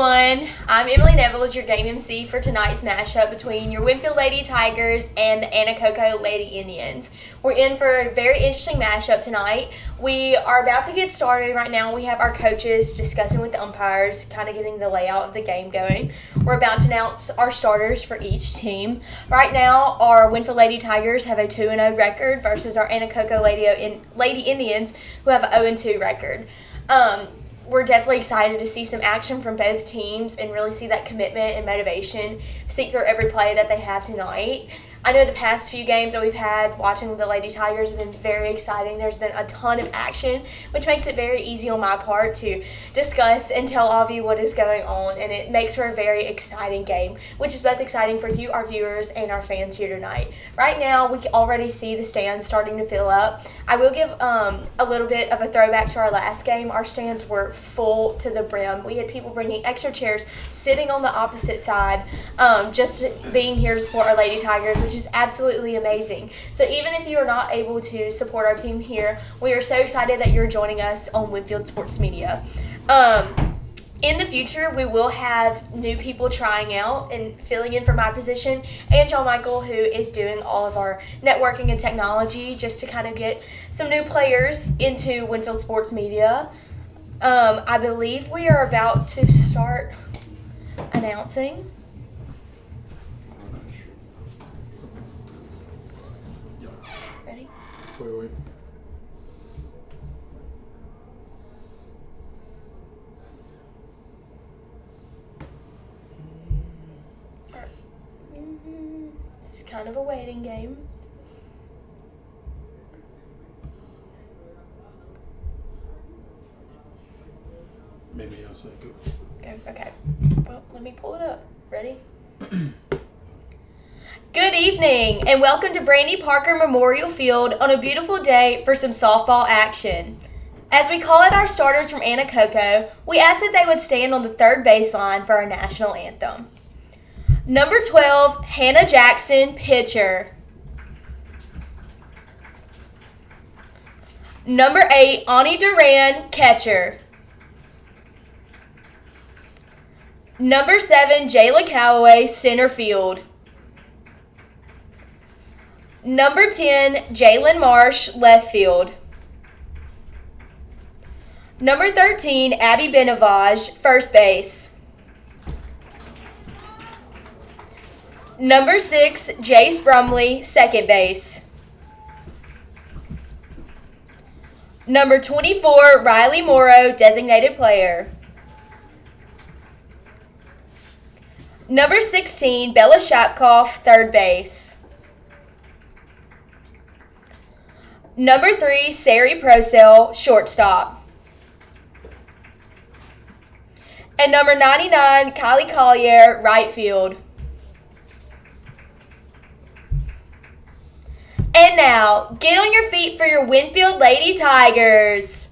everyone. I'm Emily Neville, your game MC for tonight's mashup between your Winnfield Lady Tigers and the Anacoco Lady Indians. We're in for a very interesting mashup tonight. We are about to get started right now. We have our coaches discussing with the umpires, kind of getting the layout of the game going. We're about to announce our starters for each team. Right now, our Winnfield Lady Tigers have a 2-0 record versus our Anacoco Lady Indians, who have an 0-2 record. We're definitely excited to see some action from both teams and really see that commitment and motivation seep through every play that they have tonight. I know the past few games that we've had watching the Lady Tigers have been very exciting. There's been a ton of action, which makes it very easy on my part to discuss and tell all of you what is going on, and it makes for a very exciting game, which is both exciting for you, our viewers, and our fans here tonight. Right now, we can already see the stands starting to fill up. I will give a little bit of a throwback to our last game. Our stands were full to the brim. We had people bringing extra chairs, sitting on the opposite side, just being here to support our Lady Tigers, which is absolutely amazing. So even if you are not able to support our team here, we are so excited that you're joining us on Winnfield Sports Media. In the future, we will have new people trying out and filling in for my position, and John Michael, who is doing all of our networking and technology, just to kind of get some new players into Winnfield Sports Media. I believe we are about to start announcing. Ready? Wait. It's kind of a waiting game. Maybe I'll say go. Okay. Well, let me pull it up. Ready? Good evening, and welcome to Brandy Parker Memorial Field on a beautiful day for some softball action. As we call out our starters from Anacoco, we ask that they would stand on the third baseline for our national anthem. Number 12, Hannah Jackson, pitcher. Number 8, Ani Duran, catcher. Number 7, Jayla Calloway, center field. Number 10, Jalen Marsh, left field. Number 13, Abby Benavage, first base. Number 6, Jace Brumley, second base. Number 24, Riley Morrow, designated player. Number 16, Bella Shapkoff, third base. Number 3, Sari Procell, shortstop. And number 99, Kylie Collier, right field. And now, get on your feet for your Winnfield Lady Tigers.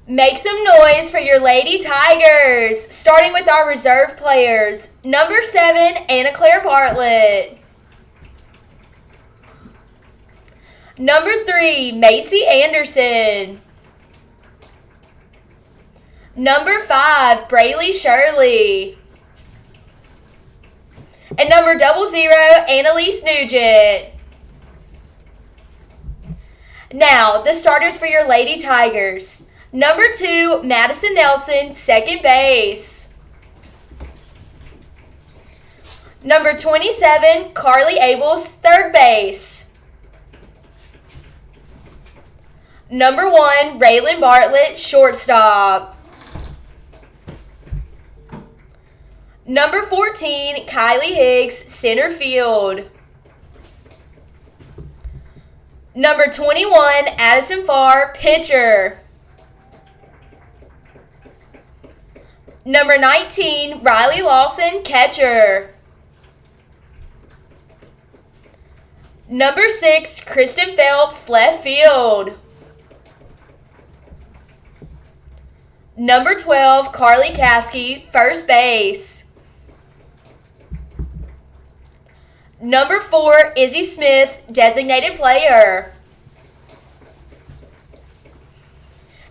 Make some noise for your Lady Tigers, starting with our reserve players. Number 7, Anna Claire Bartlett. Number 3, Macy Anderson. Number 5, Brayley Shirley. And number 00, Annalise Nugent. Now, the starters for your Lady Tigers. Number 2, Madison Nelson, second base. Number 27, Carly Abels, third base. Number 1, Raylan Bartlett, shortstop. Number 14, Kylie Higgs, center field. Number 21, Addison Farr, pitcher. Number 19, Riley Lawson, catcher. Number 6, Kristen Phelps, left field. Number 12, Carly Caskey, first base. Number 4, Izzy Smith, designated player.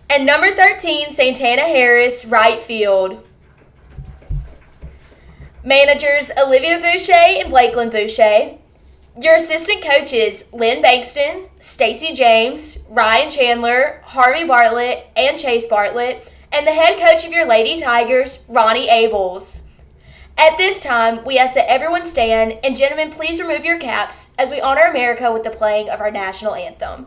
And number 13, Santana Harris, right field. Managers, Olivia Boucher and Blakeland Boucher. Your assistant coaches, Lynn Bankston, Stacy James, Ryan Chandler, Harvey Bartlett, and Chase Bartlett. And the head coach of your Lady Tigers, Ronnie Abels. At this time, we ask that everyone stand, and gentlemen, please remove your caps as we honor America with the playing of our national anthem.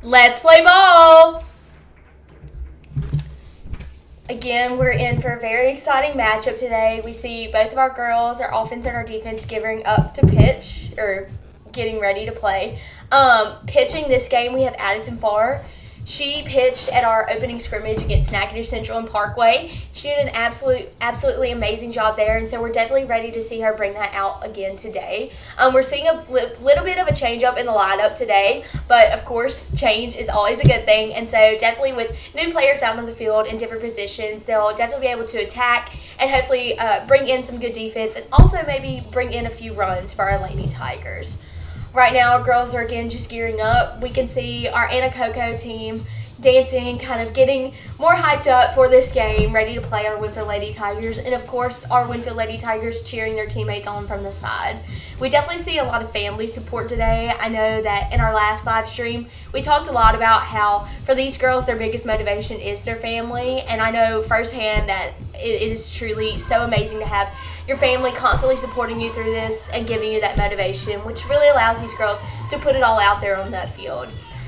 Let's play ball! Again, we're in for a very exciting matchup today. We see both of our girls, our offense and our defense, gearing up to pitch, or getting ready to play. Pitching this game, we have Addison Farr. She pitched at our opening scrimmage against Natchitoches Central and Parkway. She did an absolutely amazing job there, and so we're definitely ready to see her bring that out again today. We're seeing a little bit of a change up in the lineup today, but of course, change is always a good thing, and so definitely with new players down on the field in different positions, they'll definitely be able to attack and hopefully bring in some good defense and also maybe bring in a few runs for our Lady Tigers. Right now, our girls are, again, just gearing up. We can see our Anacoco team dancing, kind of getting more hyped up for this game, ready to play our Winnfield Lady Tigers. And, of course, our Winnfield Lady Tigers cheering their teammates on from the side. We definitely see a lot of family support today. I know that in our last live stream, we talked a lot about how, for these girls, their biggest motivation is their family. And I know firsthand that it is truly so amazing to have your family constantly supporting you through this and giving you that motivation, which really allows these girls to put it all out there on that field.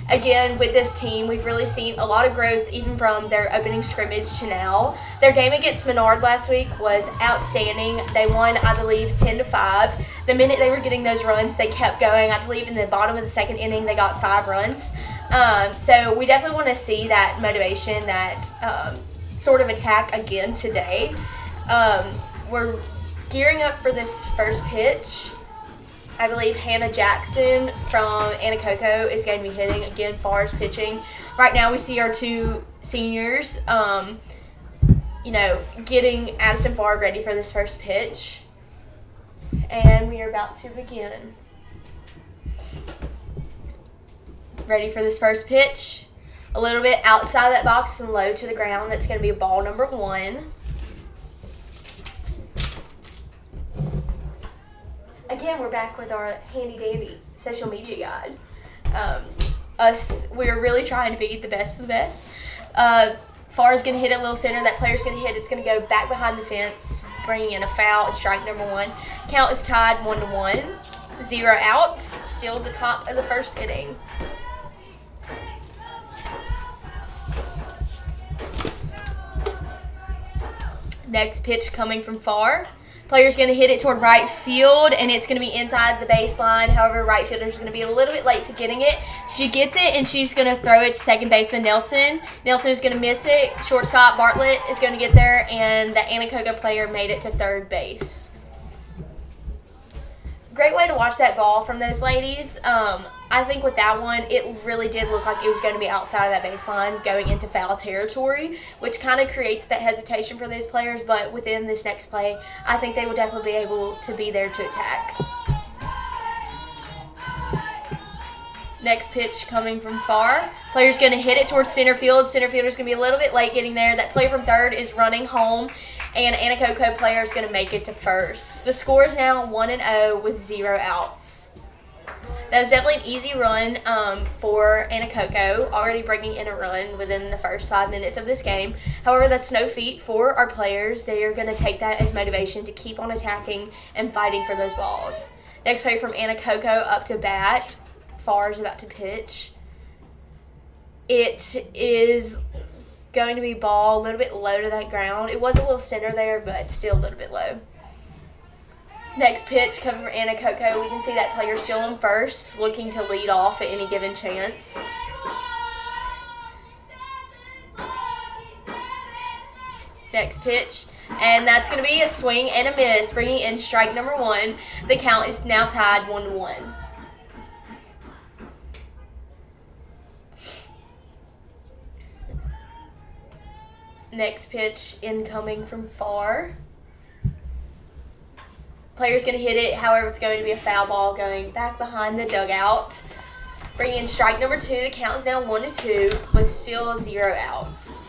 Again, with this team, we've really seen a lot of growth even from their opening scrimmage to now. Their game against Menard last week was outstanding. They won, I believe, 10-5. The minute they were getting those runs, they kept going. I believe in the bottom of the second inning, they got 5 runs. So we definitely want to see that motivation, that sort of attack again today. We're gearing up for this first pitch. I believe Hannah Jackson from Anacoco is going to be hitting. Again, Farr's pitching. Right now we see our 2 seniors, getting Addison Farr ready for this first pitch. And we are about to begin. Ready for this first pitch. A little bit outside that box and low to the ground. That's going to be ball number 1. Again, we're back with our handy-dandy social media guide. We're really trying to be the best of the best. Far is going to hit it, little center. That player's going to hit. It's going to go back behind the fence, bringing in a foul and strike number 1. Count is tied 1-1. 0 outs. Still at the top of the first inning. Next pitch coming from Far. Player's going to hit it toward right field, and it's going to be inside the baseline. However, right fielder's going to be a little bit late to getting it. She gets it, and she's going to throw it to second baseman Nelson. Nelson is going to miss it. Shortstop Bartlett is going to get there, and the Anacoco player made it to third base. Great way to watch that ball from those ladies. I think with that one, it really did look like it was going to be outside of that baseline going into foul territory, which kind of creates that hesitation for those players. But within this next play, I think they will definitely be able to be there to attack. Next pitch coming from Far. Player's going to hit it towards center field. Center fielder's going to be a little bit late getting there. That player from third is running home, and Anacoco player is going to make it to first. The score is now 1-0 with 0 outs. That was definitely an easy run for Anacoco, already bringing in a run within the first 5 minutes of this game. However, that's no feat for our players. They are going to take that as motivation to keep on attacking and fighting for those balls. Next play from Anacoco up to bat. Far is about to pitch. It is going to be ball a little bit low to that ground. It was a little center there, but still a little bit low. Next pitch coming from Anacoco. We can see that player still in first, looking to lead off at any given chance. Next pitch, and that's going to be a swing and a miss, bringing in strike number 1. The count is now tied 1-1. Next pitch incoming from Far. Player's going to hit it, however, it's going to be a foul ball going back behind the dugout. Bringing in strike number 2. The count is now 1-2 with still 0 outs.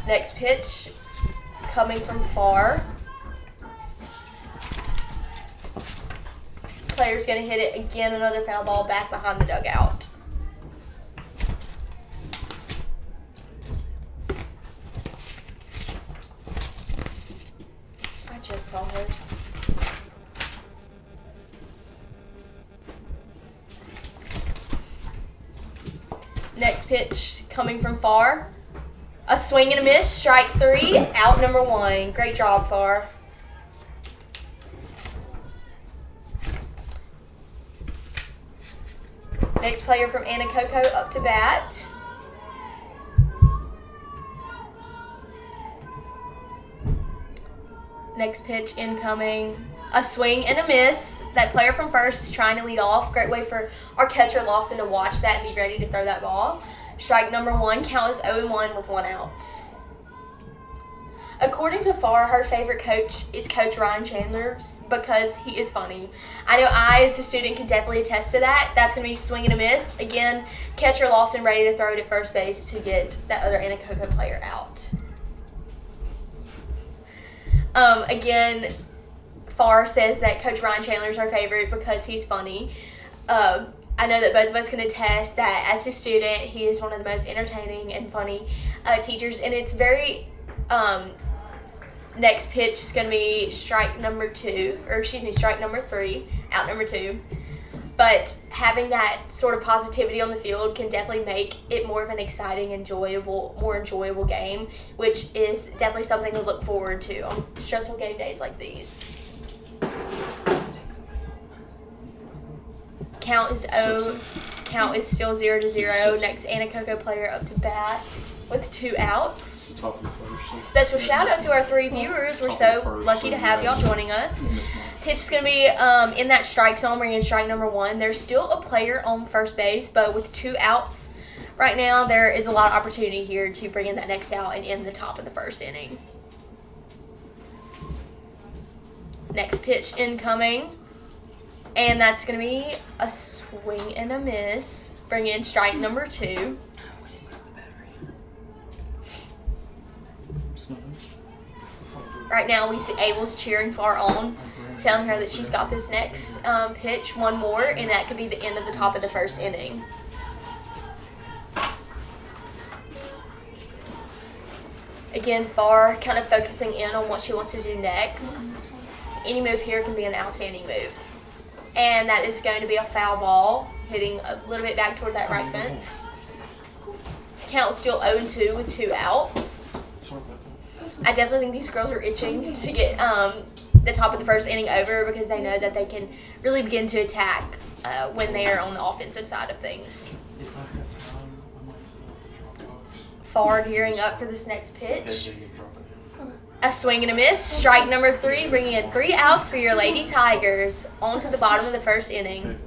Next pitch coming from Far. Player's going to hit it again, another foul ball back behind the dugout. Just saw hers. Next pitch coming from Far. A swing and a miss, strike 3, out number 1. Great job, Far. Next player from Anacoco up to bat. Next pitch incoming. A swing and a miss. That player from first is trying to lead off. Great way for our catcher Lawson to watch that and be ready to throw that ball. Strike number 1. Count is 0-1 with 1 out. According to Far, her favorite coach is Coach Ryan Chandler because he is funny. I know I, as a student, can definitely attest to that. That's going to be swing and a miss. Again, catcher Lawson ready to throw it at first base to get that other Anacoco player out. Again, Far says that Coach Ryan Chandler is our favorite because he's funny. I know that both of us can attest that as a student, he is one of the most entertaining and funny teachers. And it's very, next pitch is going to be strike number 3, out number 2. But having that sort of positivity on the field can definitely make it more of an exciting, more enjoyable game, which is definitely something to look forward to on stressful game days like these. Count is still 0-0. Next Anacoco player up to bat with 2 outs. Special shout out to our 3 viewers. We're so lucky to have y'all joining us. Pitch is going to be in that strike zone, bringing in strike number 1. There's still a player on first base, but with 2 outs right now, there is a lot of opportunity here to bring in that next out and end the top of the first inning. Next pitch incoming, and that's going to be a swing and a miss, bringing in strike number 2. Right now, we see Abel's cheering Far on. telling her that she's got this next pitch, one more, and that could be the end of the top of the first inning. Again, Farr kind of focusing in on what she wants to do next. Any move here can be an outstanding move. And that is going to be a foul ball, hitting a little bit back toward that right fence. Count still 0-2 with 2 outs. I definitely think these girls are itching to get the top of the first inning over because they know that they can really begin to attack when they are on the offensive side of things. Farr gearing up for this next pitch. A swing and a miss. Strike number 3, bringing in 3 outs for your Lady Tigers. On to the bottom of the first inning.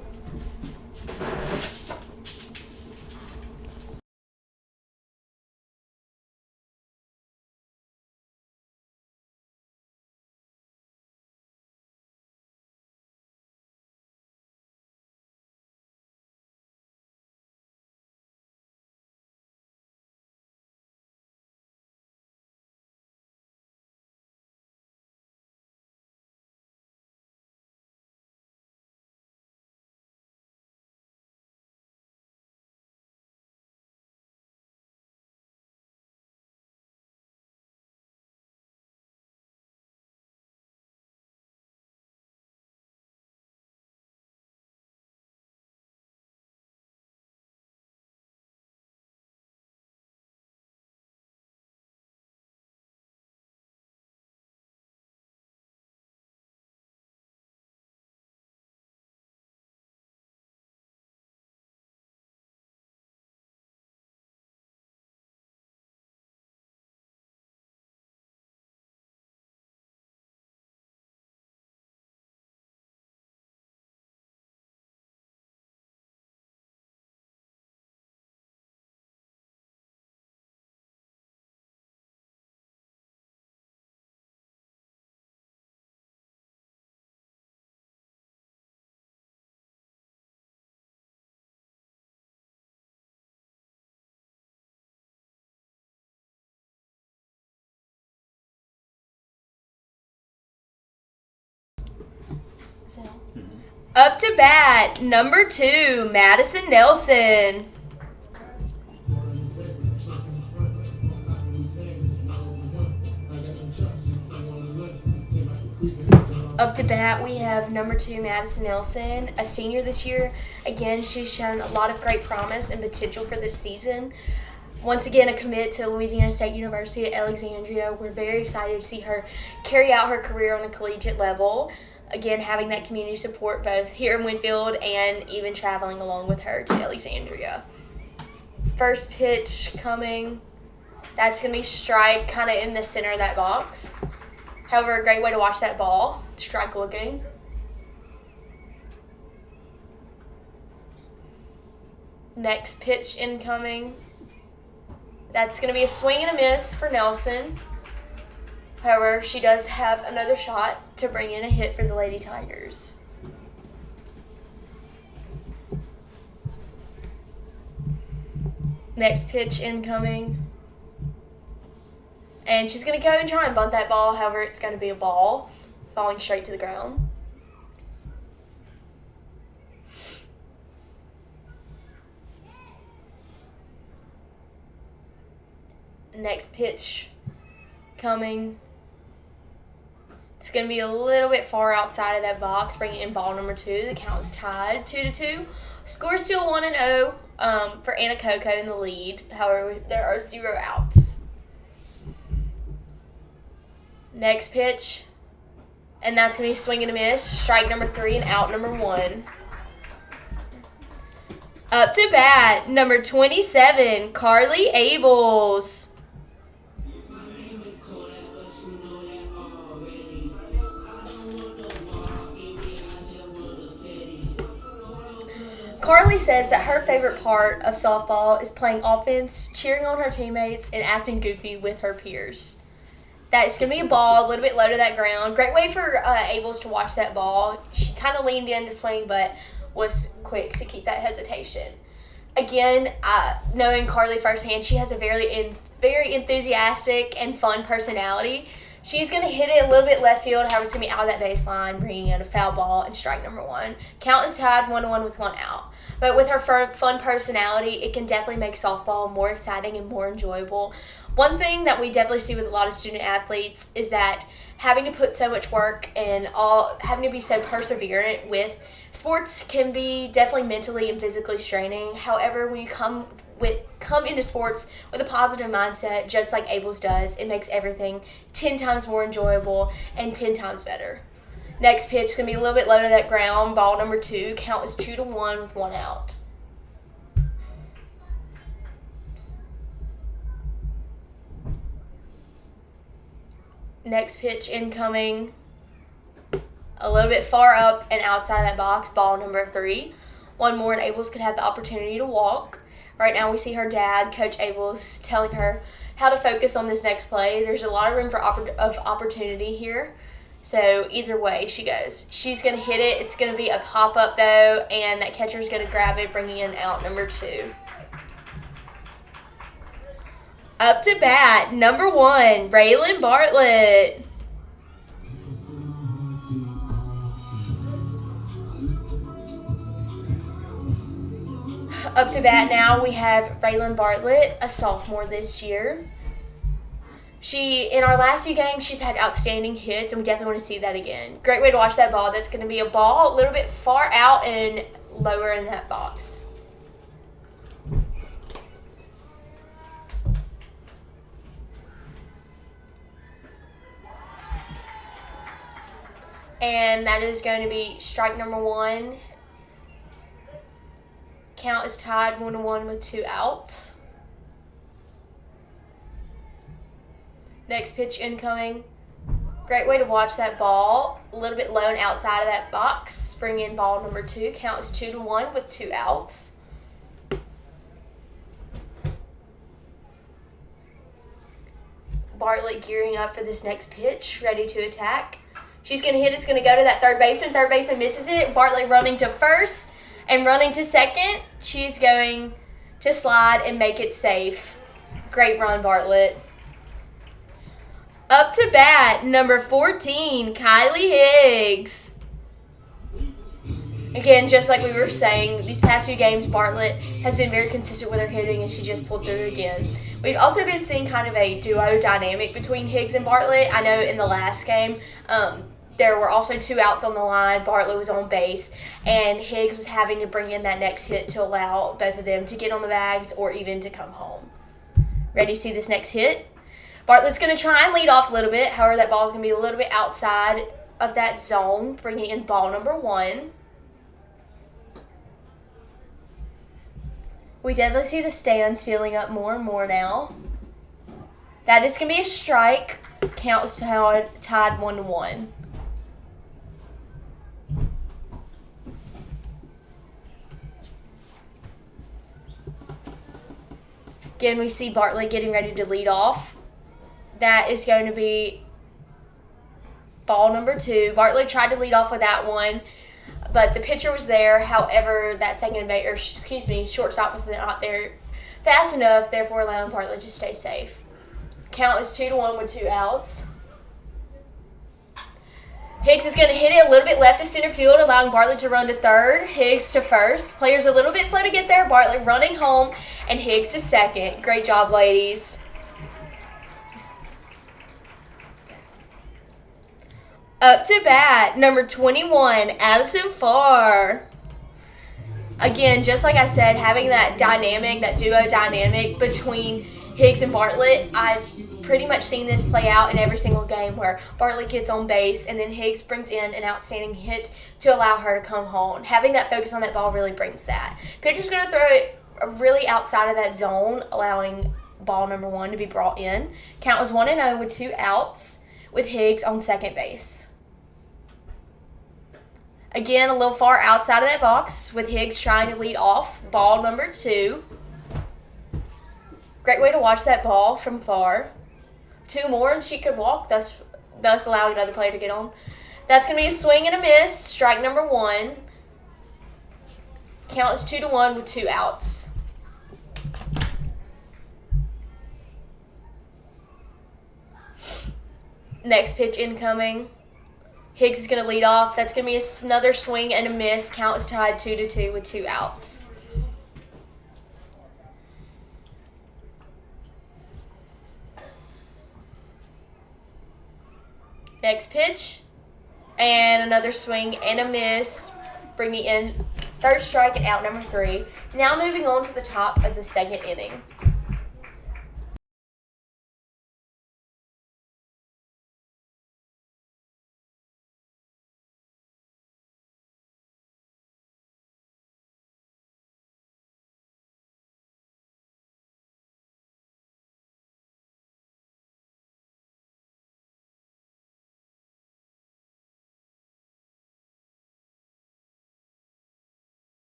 Up to bat, number 2, Madison Nelson. Up to bat, we have number 2, Madison Nelson, a senior this year. Again, she's shown a lot of great promise and potential for this season. Once again, a commit to Louisiana State University at Alexandria. We're very excited to see her carry out her career on a collegiate level. Again, having that community support both here in Winnfield and even traveling along with her to Alexandria. First pitch coming. That's going to be strike kind of in the center of that box. However, a great way to watch that ball. Strike looking. Next pitch incoming. That's going to be a swing and a miss for Nelson. However, she does have another shot to bring in a hit for the Lady Tigers. Next pitch incoming. And she's going to go and try and bunt that ball. However, it's going to be a ball falling straight to the ground. Next pitch coming. It's going to be a little bit far outside of that box, bringing in ball number 2. The count is tied 2-2. Score still 1-0 for Anacoco in the lead. However, there are 0 outs. Next pitch, and that's going to be swing and a miss. Strike number 3 and out number 1. Up to bat, number 27, Carly Abels. Carly says that her favorite part of softball is playing offense, cheering on her teammates, and acting goofy with her peers. That's going to be a ball a little bit low to that ground. Great way for Abels to watch that ball. She kind of leaned in to swing, but was quick to keep that hesitation. Again, knowing Carly firsthand, she has a very enthusiastic and fun personality. She's going to hit it a little bit left field. However, it's going to be out of that baseline, bringing in a foul ball and strike number 1. Count is tied 1-1 with 1 out. But with her fun personality, it can definitely make softball more exciting and more enjoyable. One thing that we definitely see with a lot of student athletes is that having to put so much work and having to be so perseverant with sports can be definitely mentally and physically straining. However, when you come into sports with a positive mindset, just like Abel's does, it makes everything 10 times more enjoyable and 10 times better. Next pitch is going to be a little bit low to that ground. Ball number 2. Count is 2-1 with 1 out. Next pitch incoming. A little bit far up and outside that box. Ball number 3. One more and Abel's could have the opportunity to walk. Right now we see her dad, Coach Abel's, telling her how to focus on this next play. There's a lot of room for opportunity here. So either way she goes. She's going to hit it. It's going to be a pop-up, though, and that catcher's going to grab it, bringing in out number 2. Up to bat, number 1, Raylan Bartlett. Up to bat now, we have Raylan Bartlett, a sophomore this year. In our last few games, she's had outstanding hits, and we definitely want to see that again. Great way to watch that ball. That's going to be a ball a little bit far out and lower in that box. And that is going to be strike number 1. Count is tied 1-1 with 2 outs. Next pitch incoming. Great way to watch that ball. A little bit low and outside of that box. Bring in ball number 2. Count is 2-1 with 2 outs. Bartlett gearing up for this next pitch, ready to attack. She's going to hit. It's going to go to that third baseman. Third baseman misses it. Bartlett running to first and running to second. She's going to slide and make it safe. Great run, Bartlett. Up to bat, number 14, Kylie Higgs. Again, just like we were saying, these past few games, Bartlett has been very consistent with her hitting, and she just pulled through again. We've also been seeing kind of a duo dynamic between Higgs and Bartlett. I know in the last game, there were also 2 outs on the line. Bartlett was on base, and Higgs was having to bring in that next hit to allow both of them to get on the bags or even to come home. Ready to see this next hit? Bartlett's going to try and lead off a little bit. However, that ball is going to be a little bit outside of that zone, bringing in ball number 1. We definitely see the stands filling up more and more now. That is going to be a strike. Count is tied 1-1. Again, we see Bartlett getting ready to lead off. That is going to be ball number 2. Bartlett tried to lead off with that one, but the pitcher was there. However, that shortstop was not there fast enough, therefore allowing Bartlett to stay safe. Count is 2-1 with 2 outs. Higgs is going to hit it a little bit left to center field, allowing Bartlett to run to third, Higgs to first. Players a little bit slow to get there. Bartlett running home, and Higgs to second. Great job, ladies. Up to bat, number 21, Addison Farr. Again, just like I said, having that duo dynamic between Higgs and Bartlett, I've pretty much seen this play out in every single game where Bartlett gets on base and then Higgs brings in an outstanding hit to allow her to come home. Having that focus on that ball really brings that. Pitcher's going to throw it really outside of that zone, allowing ball number 1 to be brought in. Count was 1-0 with 2 outs with Higgs on second base. Again, a little far outside of that box with Higgs trying to lead off. Ball number 2. Great way to watch that ball from far. 2 more and she could walk, thus allowing another player to get on. That's going to be a swing and a miss. Strike number 1. Count is 2-1 with 2 outs. Next pitch incoming. Higgs is going to lead off. That's going to be another swing and a miss. Count is tied 2-2 with 2 outs. Next pitch. And another swing and a miss. Bringing in third strike and out number 3. Now moving on to the top of the second inning.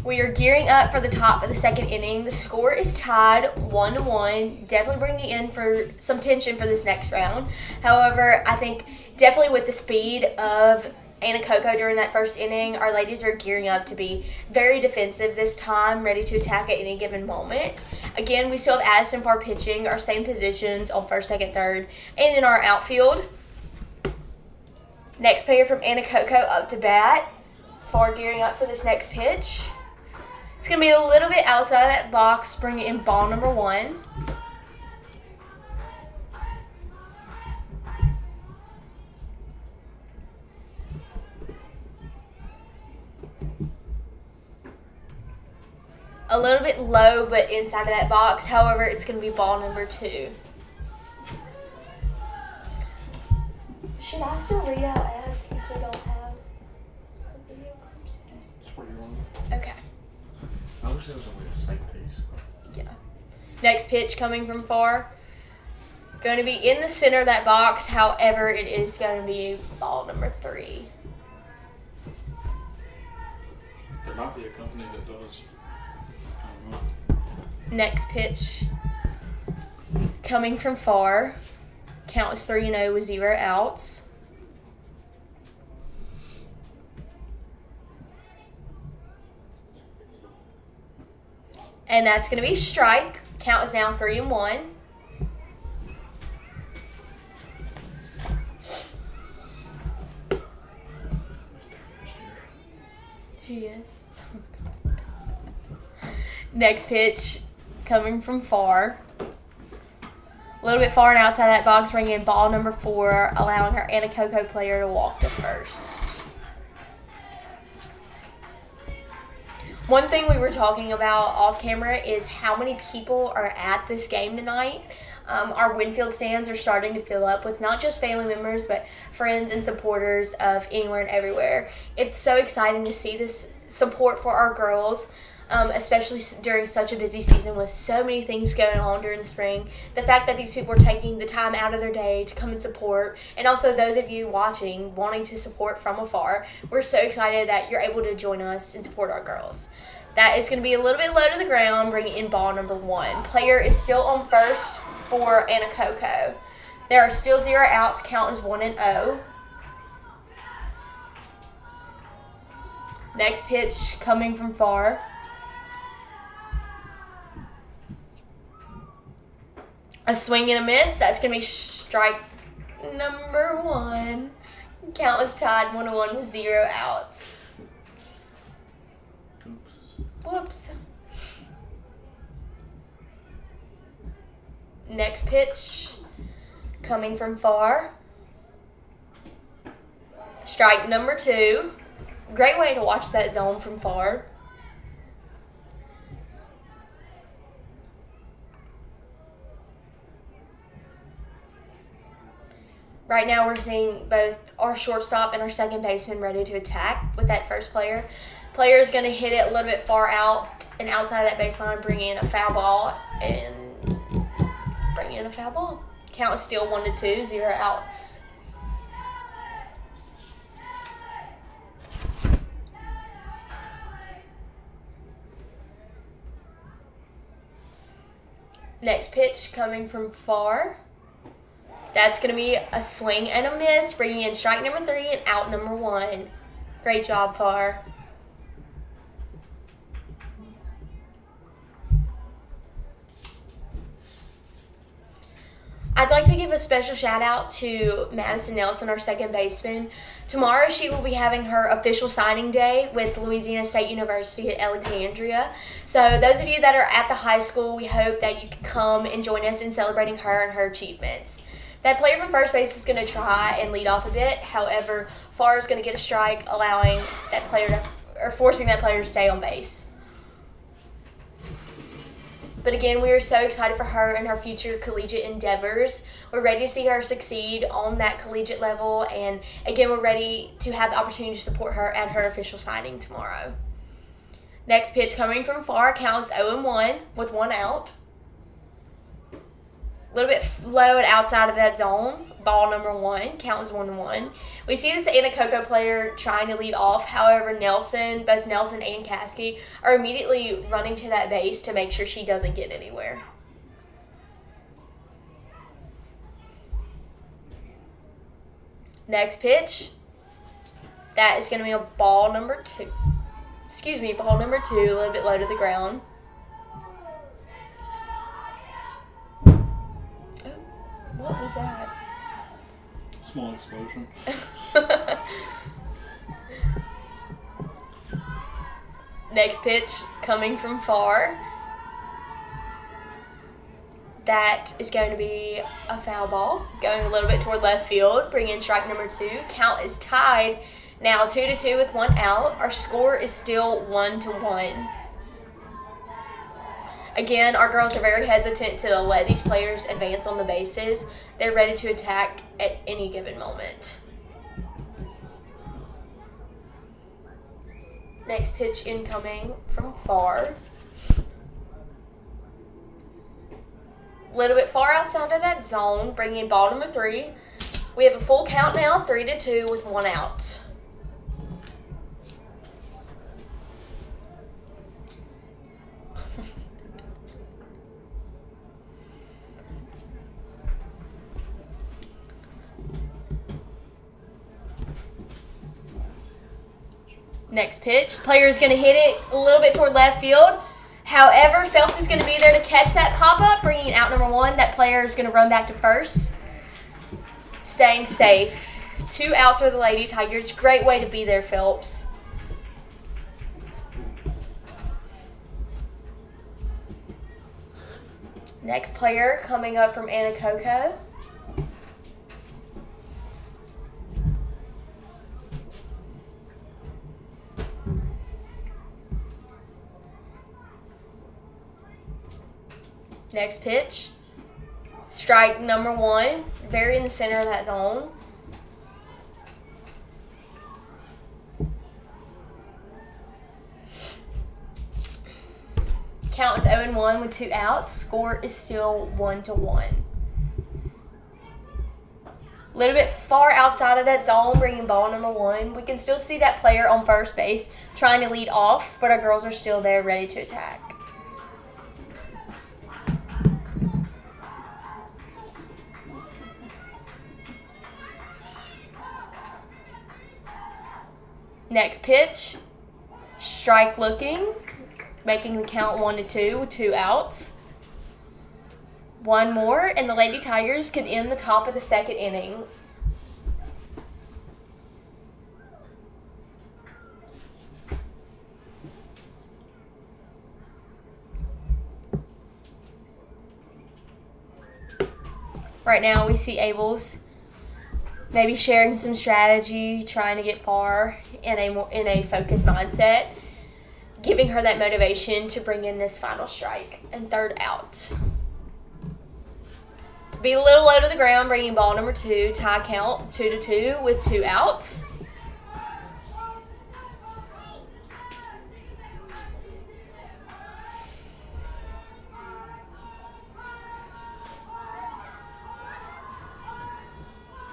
We are gearing up for the top of the second inning. The score is tied 1-1. Definitely bringing in for some tension for this next round. However, I think definitely with the speed of Anacoco during that first inning, our ladies are gearing up to be very defensive this time, ready to attack at any given moment. Again, we still have Addison Farr pitching, our same positions on first, second, third, and in our outfield. Next player from Anacoco up to bat. Farr gearing up for this next pitch. It's going to be a little bit outside of that box, bringing in ball number 1. A little bit low, but inside of that box. However, it's going to be ball number 2. Should I still read out ads since we don't have the video clips? That's where you want Okay. I wish there was a way to cite these. Yeah. Next pitch coming from Farr. Going to be in the center of that box. However, it is going to be ball number 3. There might be a company that does. I don't know. Next pitch coming from Farr. Count is 3-0 with 0 outs. And that's going to be strike. Count is now 3-1. She is. Next pitch coming from Farr. A little bit far and outside that box, bringing in ball number 4, allowing our Anacoco player to walk to first. One thing we were talking about off camera is how many people are at this game tonight. Our Winnfield stands are starting to fill up with not just family members, but friends and supporters of anywhere and everywhere. It's so exciting to see this support for our girls. Especially during such a busy season with so many things going on during the spring. The fact that these people are taking the time out of their day to come and support, and also those of you watching wanting to support from afar, we're so excited that you're able to join us and support our girls. That is going to be a little bit low to the ground, bringing in ball number 1. Player is still on first for Anacoco. There are still 0 outs. Count is 1-0. Next pitch coming from far. A swing and a miss. That's going to be strike number 1. Count is tied 1-1 with 0 outs. Oops. Whoops. Next pitch coming from far. Strike number 2. Great way to watch that zone from far. Right now we're seeing both our shortstop and our second baseman ready to attack with that first player. Player is going to hit it a little bit far out and outside of that baseline, bring in a foul ball, and bring in a foul ball. Count is still 1-2, 0 outs. Next pitch coming from far. That's going to be a swing and a miss, bringing in strike number 3 and out number 1. Great job, Far. I'd like to give a special shout out to Madison Nelson, our second baseman. Tomorrow she will be having her official signing day with Louisiana State University at Alexandria. So those of you that are at the high school, we hope that you can come and join us in celebrating her and her achievements. That player from first base is going to try and lead off a bit. However, Far is going to get a strike, allowing that player to, or forcing that player to stay on base. But again, we are so excited for her and her future collegiate endeavors. We're ready to see her succeed on that collegiate level. And again, we're ready to have the opportunity to support her at her official signing tomorrow. Next pitch coming from Far, counts 0-1 with 1 out. A little bit low and outside of that zone. Ball number 1, count is 1-1. We see this Anacoco player trying to lead off. However, both Nelson and Caskey are immediately running to that base to make sure she doesn't get anywhere. Next pitch. That is going to be a ball number 2. Ball number 2, a little bit low to the ground. What was that? Small explosion. Next pitch coming from Far. That is going to be a foul ball, going a little bit toward left field, bringing in strike number 2. Count is tied now 2-2 with 1 out. Our score is still 1-1. Again, our girls are very hesitant to let these players advance on the bases. They're ready to attack at any given moment. Next pitch incoming from Far. A little bit far outside of that zone, bringing in ball number 3. We have a full count now, 3-2 with 1 out. Next pitch. Player is going to hit it a little bit toward left field. However, Phelps is going to be there to catch that pop-up, bringing out number 1. That player is going to run back to first, staying safe. 2 outs for the Lady Tigers. Great way to be there, Phelps. Next player coming up from Anacoco. Next pitch, strike number 1, very in the center of that zone. Count is 0-1 with 2 outs. Score is still 1-1. A little bit far outside of that zone, bringing ball number 1. We can still see that player on first base trying to lead off, but our girls are still there ready to attack. Next pitch, Strike looking, making the count 1-2 with 2 outs. One more, and the Lady Tigers could end the top of the second inning. Right now we see Abels maybe sharing some strategy, trying to get far in a focused mindset, giving her that motivation to bring in this final strike and third out. Be a little low to the ground, bringing ball number 2, tie count 2-2 with 2 outs.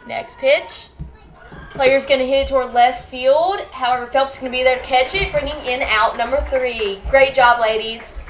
Next pitch. Player's going to hit it toward left field. However, Phelps is going to be there to catch it, bringing in out number 3. Great job, ladies.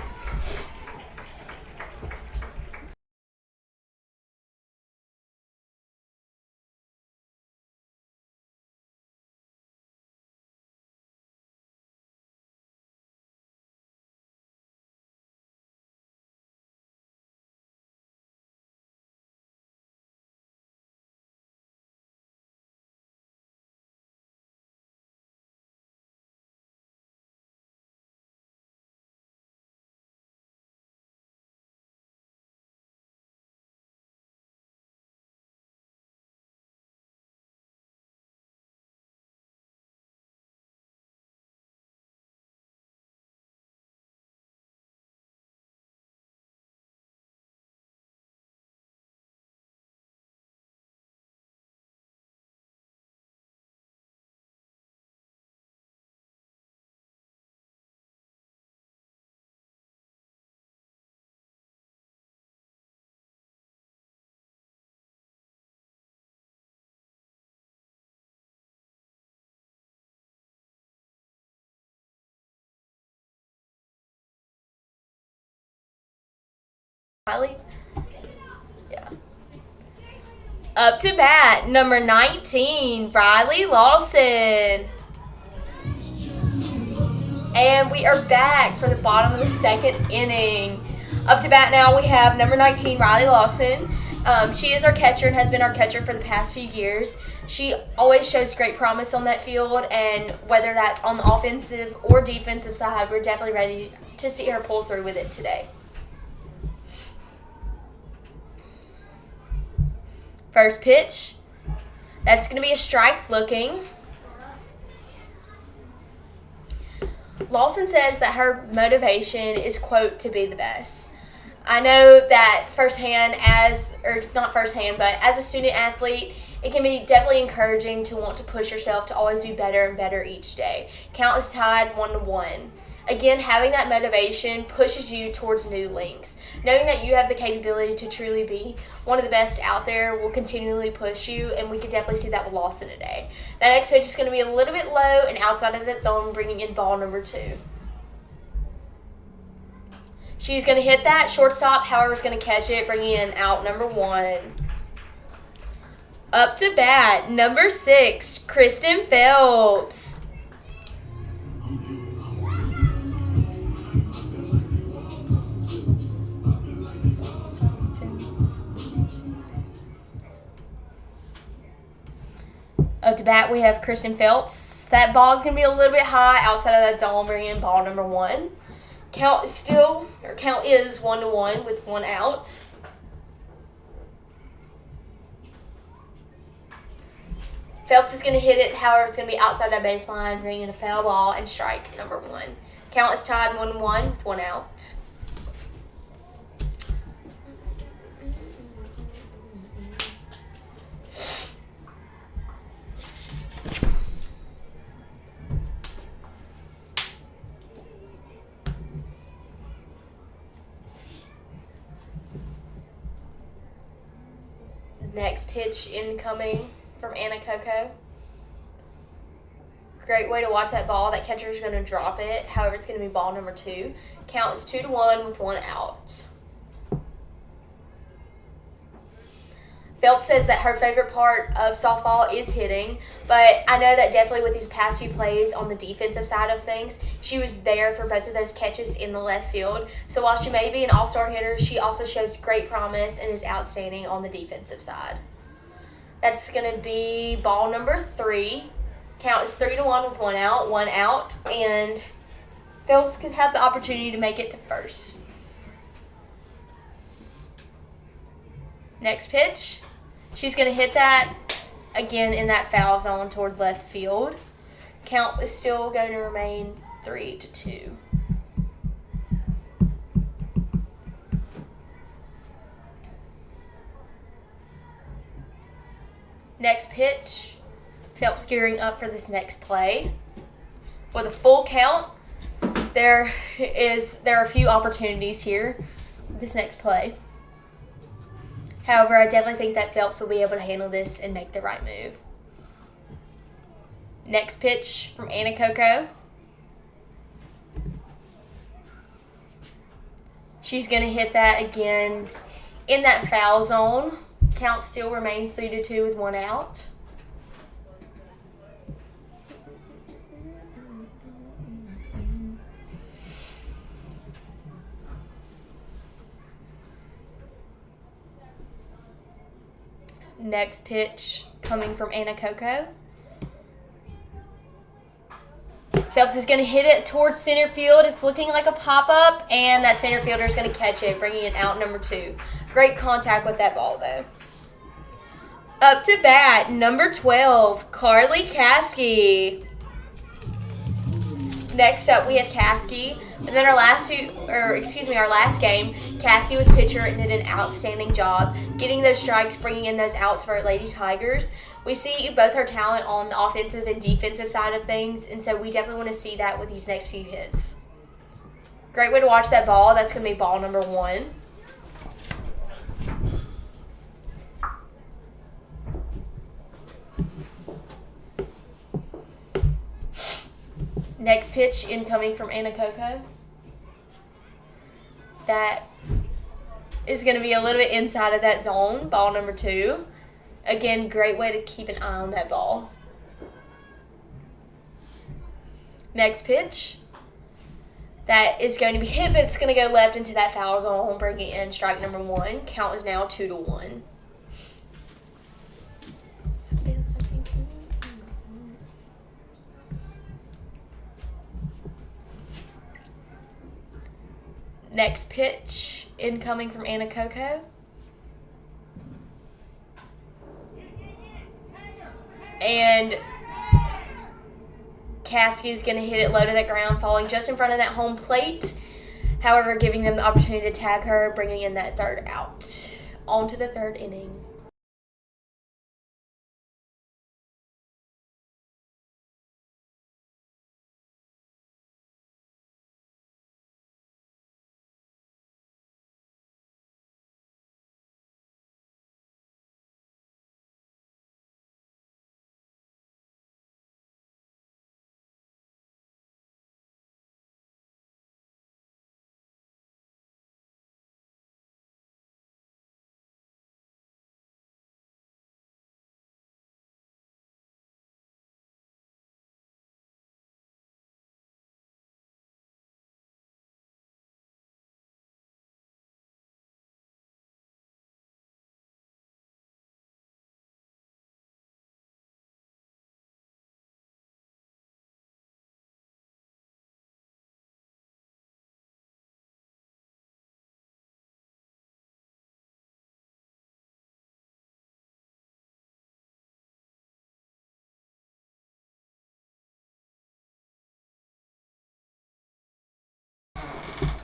Riley? Yeah. Up to bat, number 19, Riley Lawson. And we are back for the bottom of the second inning. Up to bat now we have number 19, Riley Lawson. She is our catcher and has been our catcher for the past few years. She always shows great promise on that field, and whether that's on the offensive or defensive side, we're definitely ready to see her pull through with it today. First pitch, that's going to be a strike looking. Lawson says that her motivation is, quote, to be the best. I know that not firsthand, but as a student athlete, it can be definitely encouraging to want to push yourself to always be better and better each day. Count is tied 1-1. Again, having that motivation pushes you towards new lengths. Knowing that you have the capability to truly be one of the best out there will continually push you, and we can definitely see that with Lawson today. That next pitch is going to be a little bit low and outside of that zone, bringing in ball number 2. She's going to hit that. Shortstop, however, is going to catch it, bringing in out number 1. Up to bat, number 6, Kristen Phelps. Up to bat, we have Kristen Phelps. That ball is going to be a little bit high outside of that zone, bringing in ball number 1. Count is 1-1 with 1 out. Phelps is going to hit it, however, it's going to be outside that baseline, bringing in a foul ball and strike number 1. Count is tied 1-1 with 1 out. Next pitch incoming from Anacoco. Great way to watch that ball. That catcher is going to drop it. However, it's going to be ball number 2. Count is 2-1 with 1 out. Phelps says that her favorite part of softball is hitting, but I know that definitely with these past few plays on the defensive side of things, she was there for both of those catches in the left field. So while she may be an all-star hitter, she also shows great promise and is outstanding on the defensive side. That's going to be ball number 3. Count is 3-1 with one out, and Phelps could have the opportunity to make it to first. Next pitch. She's going to hit that again in that foul zone toward left field. Count is still going to remain 3-2. Next pitch. Phelps gearing up for this next play. With a full count, there are a few opportunities here with this next play. However, I definitely think that Phelps will be able to handle this and make the right move. Next pitch from Anacoco. She's going to hit that again in that foul zone. Count still remains 3-2 with one out. Next pitch coming from Anacoco. Phelps is going to hit it towards center field. It's looking like a pop-up, and that center fielder is going to catch it, bringing it out number 2. Great contact with that ball, though. Up to bat, number 12, Carly Caskey. Next up, we have Caskey. And then our last game, Caskey was pitcher and did an outstanding job getting those strikes, bringing in those outs for our Lady Tigers. We see both her talent on the offensive and defensive side of things, and so we definitely want to see that with these next few hits. Great way to watch that ball. That's going to be ball number 1. Next pitch incoming from Anacoco. That is going to be a little bit inside of that zone, ball number 2. Again, great way to keep an eye on that ball. Next pitch. That is going to be hit, but it's going to go left into that foul zone, bringing in strike number 1. Count is now 2-1. Next pitch incoming from Anacoco. And Caskey is going to hit it low to the ground, falling just in front of that home plate. However, giving them the opportunity to tag her, bringing in that 3rd out. On to the 3rd inning.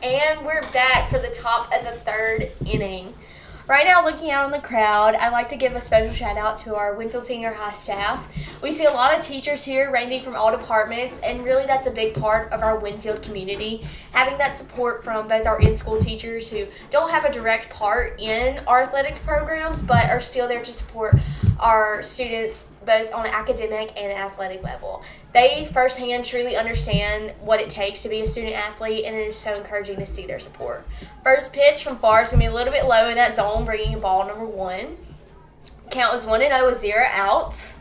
And we're back for the top of the 3rd inning. Right now, looking out on the crowd, I'd like to give a special shout out to our Winnfield Senior High staff. We see a lot of teachers here ranging from all departments, and really that's a big part of our Winnfield community. Having that support from both our in-school teachers who don't have a direct part in our athletic programs, but are still there to support our students both on an academic and athletic level. They firsthand truly understand what it takes to be a student athlete, and it is so encouraging to see their support. First pitch from far is going to be a little bit low in that zone, bringing in ball number 1. Count is 1-0 with 0 outs.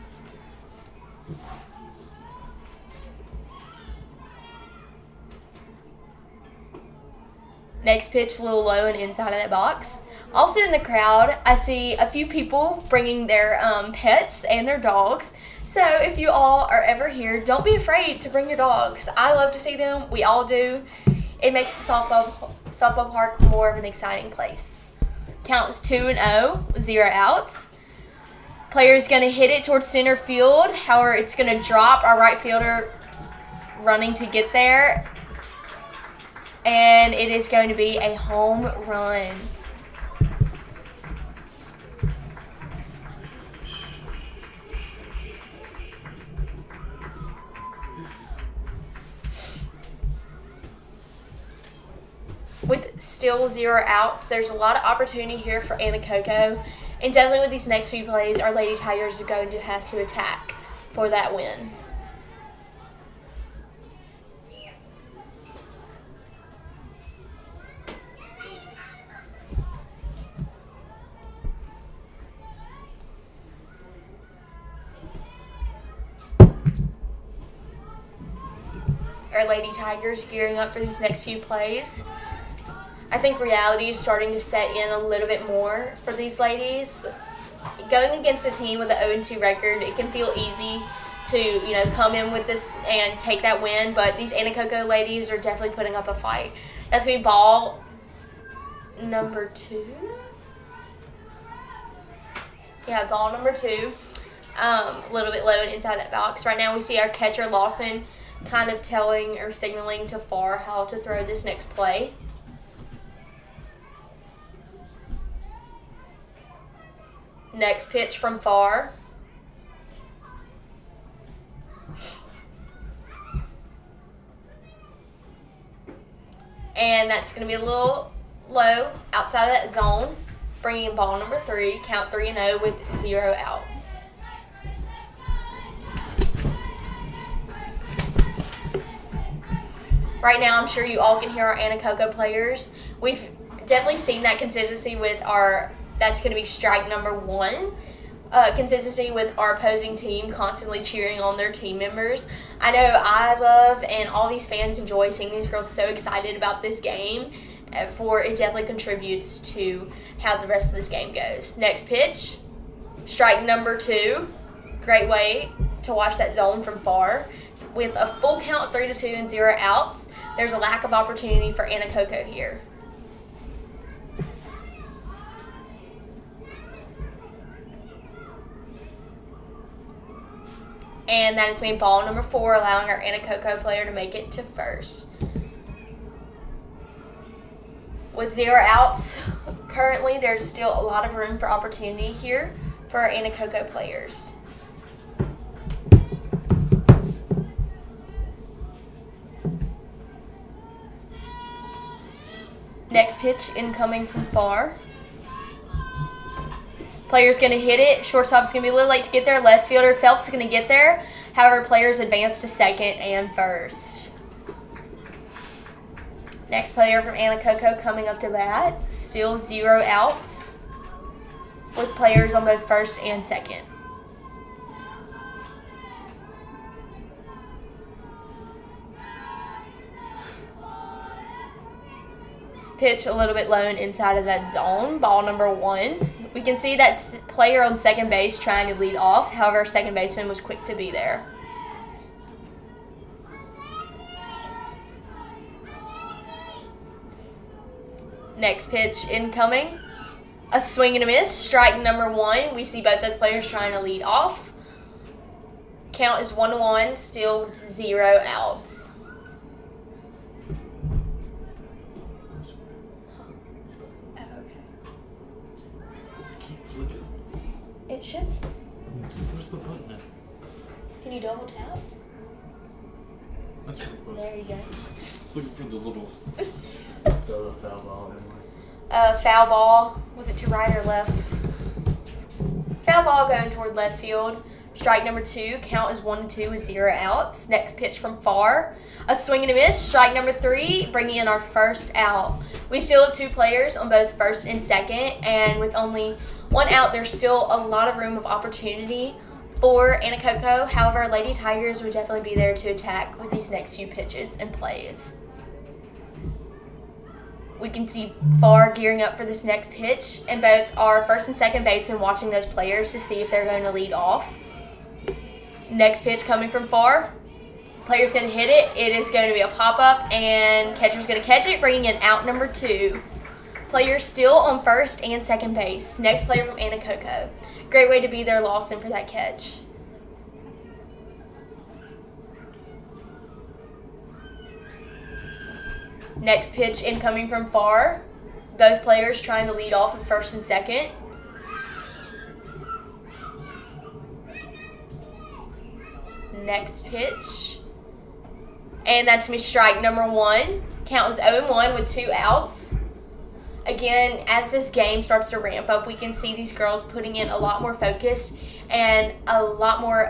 Next pitch, a little low and inside of that box. Also in the crowd, I see a few people bringing their pets and their dogs. So if you all are ever here, don't be afraid to bring your dogs. I love to see them. We all do. It makes the softball park more of an exciting place. Count is 2-0, 0 outs. Player's going to hit it towards center field. However, it's going to drop. Our right fielder running to get there. And it is going to be a home run. With still 0 outs, there's a lot of opportunity here for Anacoco. And definitely with these next few plays, our Lady Tigers are going to have to attack for that win. Our Lady Tigers gearing up for these next few plays. I think reality is starting to set in a little bit more for these ladies. Going against a team with an 0-2 record, it can feel easy to, come in with this and take that win, but these Anacoco ladies are definitely putting up a fight. That's going to be ball number 2. Yeah, ball number 2. A little bit low and inside that box. Right now we see our catcher, Lawson, kind of telling or signaling to Farr how to throw this next play. Next pitch from Farr. And that's going to be a little low outside of that zone. Bringing in ball number 3. Count 3-0 with 0 outs. Right now, I'm sure you all can hear our Anacoco players. We've definitely seen that consistency with that's going to be strike number 1. Consistency with our opposing team constantly cheering on their team members. I know I love and all these fans enjoy seeing these girls so excited about this game, for it definitely contributes to how the rest of this game goes. Next pitch, strike number 2. Great way to watch that zone from Farr. With a full count 3-2 and 0 outs, there's a lack of opportunity for Anacoco here. And that is made ball number 4, allowing our Anacoco player to make it to first. With 0 outs, currently there's still a lot of room for opportunity here for our Anacoco players. Next pitch incoming from Farr. Player's going to hit it. Shortstop's going to be a little late to get there. Left fielder Phelps is going to get there. However, players advance to second and first. Next player from Anacoco coming up to bat. Still 0 outs with players on both first and second. Pitch a little bit low and inside of that zone. Ball number 1. We can see that player on second base trying to lead off. However, second baseman was quick to be there. Next pitch incoming. A swing and a miss. Strike number 1. We see both those players trying to lead off. Count is 1-1, still 0 outs. It should. Where's the button at? Can you double tap? That's what it was. There you go. I was looking for the little... Throw a foul ball in. Foul ball. Was it to right or left? Foul ball going toward left field. Strike number 2. Count is 1-2 with 0 outs. Next pitch from Farr. A swing and a miss. Strike number 3, bringing in our first out. We still have 2 players on both first and second, and with only 1 out, there's still a lot of room of opportunity for Anacoco. However, Lady Tigers would definitely be there to attack with these next few pitches and plays. We can see Far gearing up for this next pitch, and both our first and second baseman watching those players to see if they're going to lead off. Next pitch coming from Far. Player's going to hit it. It is going to be a pop-up, and catcher's going to catch it, bringing in out number 2. Player still on first and second base. Next player from Anacoco. Great way to be there, Lawson, for that catch. Next pitch incoming from Far. Both players trying to lead off with first and second. Next pitch. And that's going to be strike number 1. Count is 0-1 with 2 outs. Again, as this game starts to ramp up, we can see these girls putting in a lot more focus and a lot more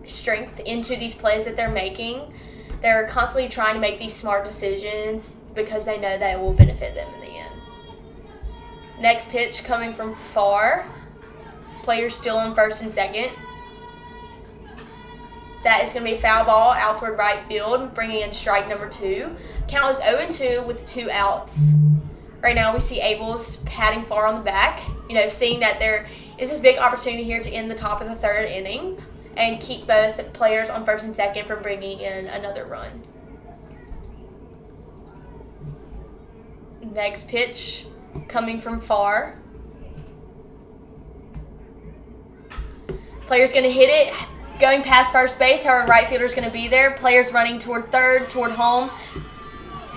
strength into these plays that they're making. They're constantly trying to make these smart decisions because they know that it will benefit them in the end. Next pitch coming from Far. Player still in first and second. That is going to be a foul ball out toward right field, bringing in strike number 2. Count is 0-2 with 2 outs. Right now we see Abels patting Far on the back, seeing that there is this big opportunity here to end the top of the 3rd inning and keep both players on first and second from bringing in another run. Next pitch coming from Far. Player's going to hit it, going past first base. However, right fielder's going to be there. Player's running toward third, toward home.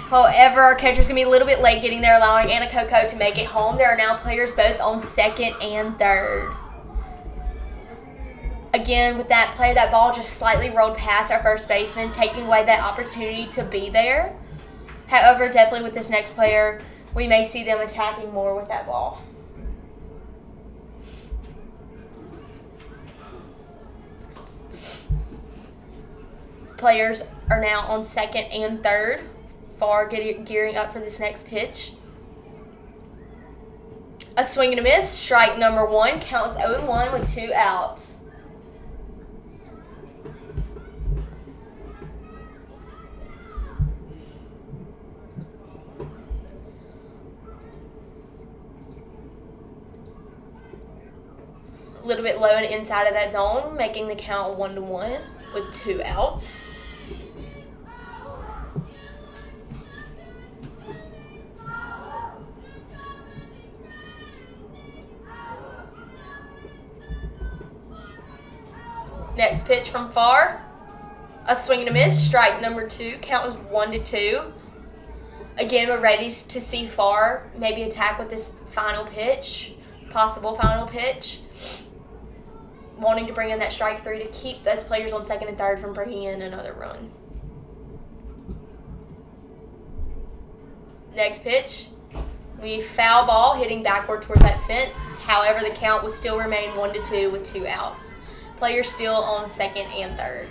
However, our catcher's going to be a little bit late getting there, allowing Anacoco to make it home. There are now players both on second and third. Again, with that play, that ball just slightly rolled past our first baseman, taking away that opportunity to be there. However, definitely with this next player, we may see them attacking more with that ball. Players are now on second and third. Far gearing up for this next pitch. A swing and a miss. Strike number 1. Count is 0-1 with 2 outs. A little bit low and inside of that zone, making the count 1-1 with 2 outs. Next pitch from Far. A swing and a miss. Strike number 2. Count was 1-2. Again, we're ready to see Far maybe attack with this final pitch, possible final pitch. Wanting to bring in that strike 3 to keep those players on second and third from bringing in another run. Next pitch. We foul ball hitting backward toward that fence. However, the count will still remain 1-2 with 2 outs. Players still on second and third.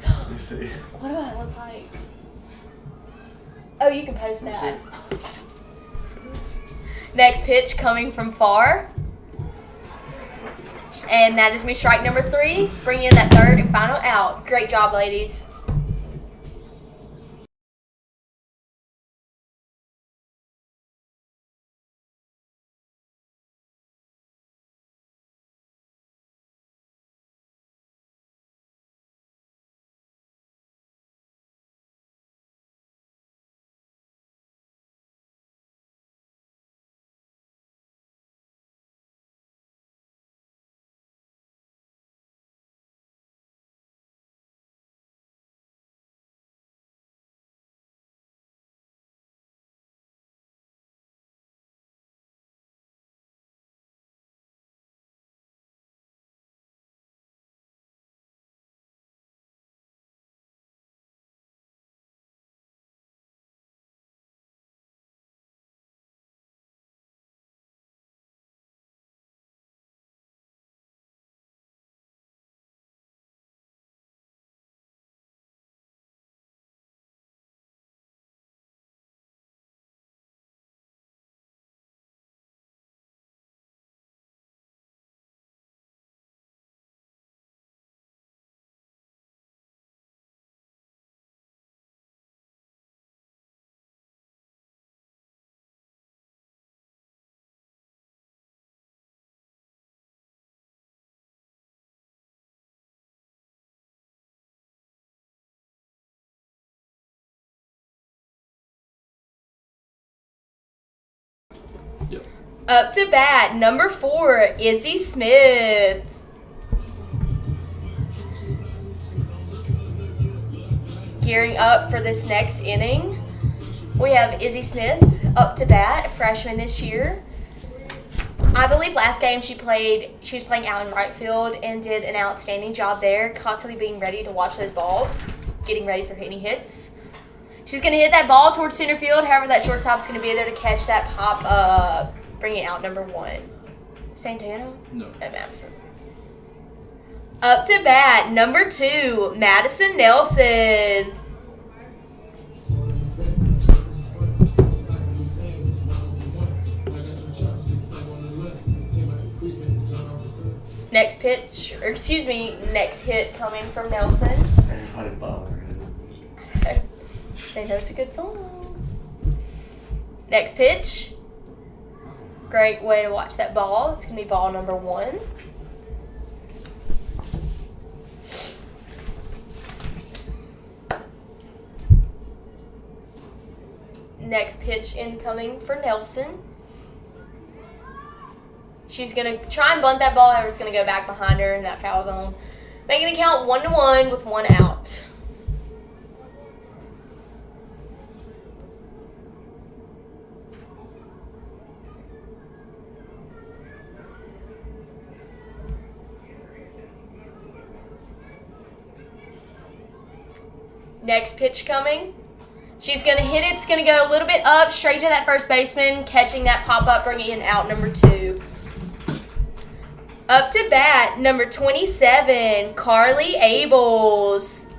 Let me see. What do I look like? Oh, you can post that. Next pitch coming from Far. And that is me strike number 3, bringing in that third and final out. Great job, ladies. Up to bat, number 4, Izzy Smith. Gearing up for this next inning, we have Izzy Smith up to bat, a freshman this year. I believe last game she was playing out in right field and did an outstanding job there, constantly being ready to watch those balls, getting ready for hitting hits. She's going to hit that ball towards center field. However, that shortstop's going to be there to catch that pop up, bring it out, number 1. Santana? No. Madison. Up to bat, number 2, Madison Nelson. Next hit coming from Nelson. Anybody bother They know it's a good song. Next pitch. Great way to watch that ball. It's going to be ball number 1. Next pitch incoming for Nelson. She's going to try and bunt that ball, however it's going to go back behind her in that foul zone. Making the count 1-1 with 1 out. Next pitch coming. She's going to hit it. It's going to go a little bit up, straight to that first baseman, catching that pop-up, bringing in out number 2. Up to bat, number 27, Carly Abels.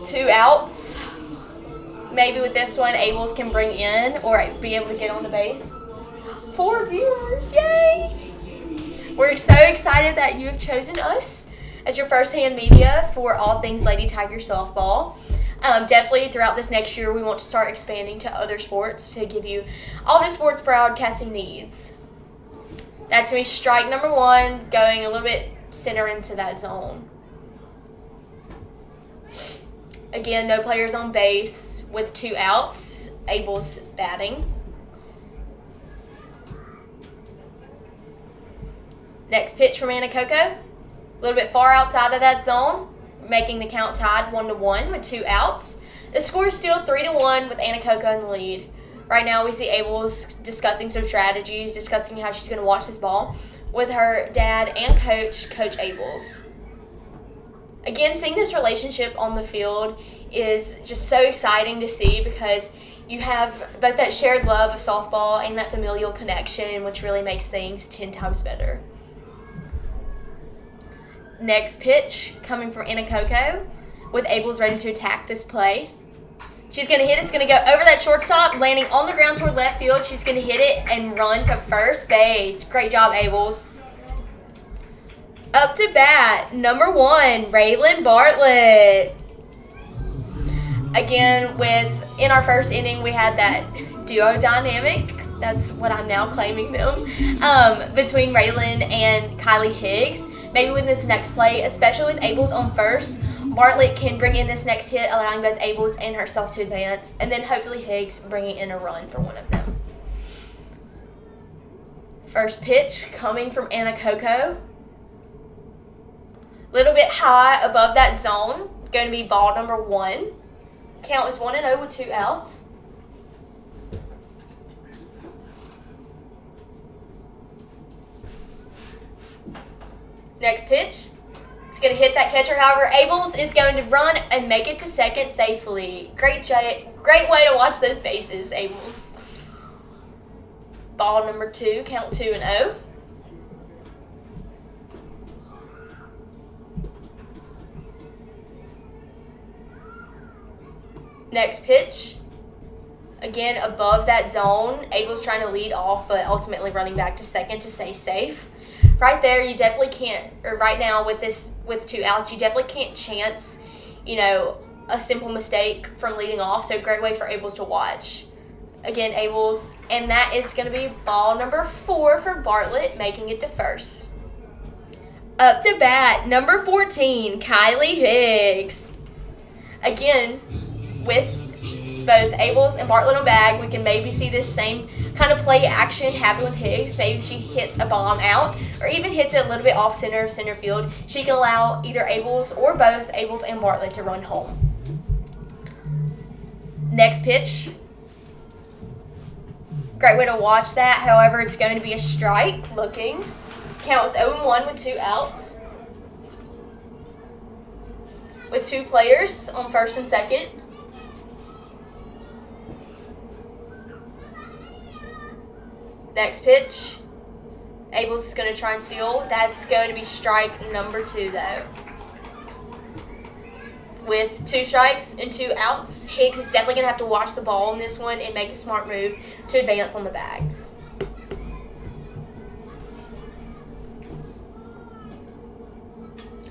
2 outs. Maybe with this one, Abels can bring in or be able to get on the base. 4 viewers, yay! We're so excited that you have chosen us as your first-hand media for all things Lady Tiger softball. Definitely throughout this next year, we want to start expanding to other sports to give you all the sports broadcasting needs. That's going to be strike number 1, going a little bit center into that zone. Again, no players on base with 2 outs. Abel's batting. Next pitch from Anacoco. A little bit far outside of that zone, making the count tied 1-1 with 2 outs. The score is still 3-1 with Anacoco in the lead. Right now we see Abels discussing some strategies, discussing how she's going to watch this ball with her dad and Coach Abels. Again, seeing this relationship on the field is just so exciting to see because you have both that shared love of softball and that familial connection, which really makes things 10 times better. Next pitch coming from Anacoco with Abels ready to attack this play. She's going to hit it. It's going to go over that shortstop, landing on the ground toward left field. She's going to hit it and run to first base. Great job, Abels. Up to bat, number 1, Raylan Bartlett. Again, in our first inning, we had that duo dynamic. That's what I'm now claiming them. Between Raylan and Kylie Higgs. Maybe with this next play, especially with Abels on first, Bartlett can bring in this next hit, allowing both Abels and herself to advance, and then hopefully Higgs bringing in a run for one of them. First pitch coming from Anacoco. Little bit high above that zone. Going to be ball number 1. Count is 1-0 with 2 outs. Next pitch. It's going to hit that catcher. However, Abels is going to run and make it to second safely. Great way to watch those bases, Abels. Ball number 2, count 2-0. Next pitch. Again, above that zone. Abel's trying to lead off, but ultimately running back to second to stay safe. Right there, you definitely can't, or right now with 2 outs, you definitely can't chance, a simple mistake from leading off. So great way for Abels to watch. Again, Abels, and that is going to be ball number 4 for Bartlett, making it to first. Up to bat, number 14, Kylie Higgs. Again, with both Abels and Bartlett on bag. We can maybe see this same kind of play action happen with Higgs. Maybe she hits a bomb out or even hits it a little bit off center field. She can allow either Abels or both Abels and Bartlett to run home. Next pitch. Great way to watch that. However, it's going to be a strike looking. Count is 0-1 with 2 outs. With 2 players on first and second. Next pitch. Abels is going to try and steal. That's going to be strike number 2, though. With 2 strikes and 2 outs, Higgs is definitely going to have to watch the ball in this one and make a smart move to advance on the bags.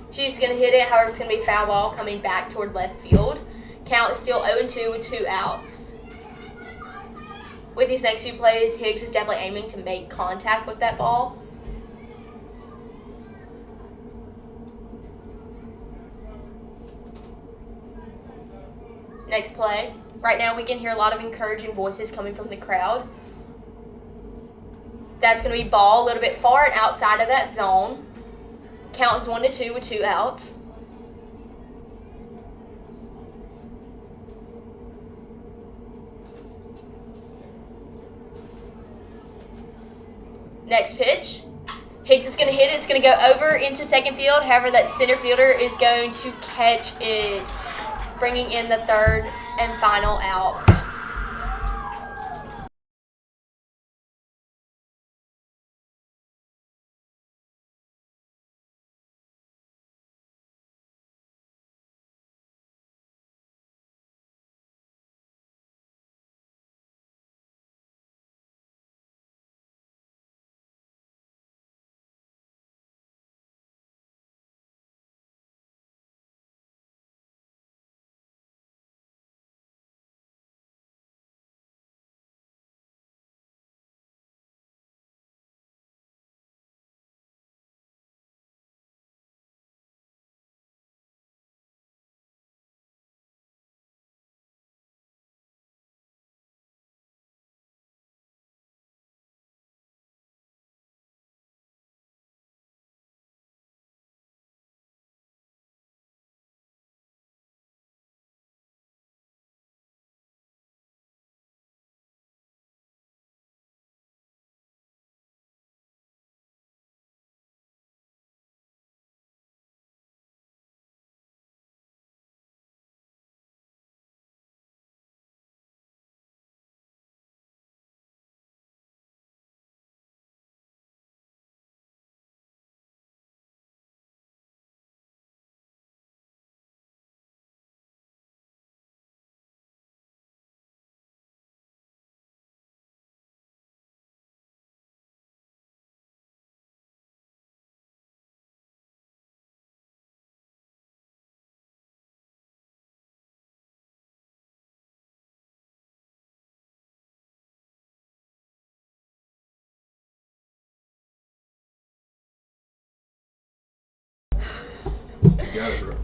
She's going to hit it, however, it's going to be a foul ball coming back toward left field. Count is still 0-2 with 2 outs. With these next few plays, Higgs is definitely aiming to make contact with that ball. Next play. Right now we can hear a lot of encouraging voices coming from the crowd. That's going to be ball a little bit far and outside of that zone. Count is 1-2 with 2 outs. Next pitch. Higgs is going to hit it. It's going to go over into second field. However, that center fielder is going to catch it, bringing in the third and final out.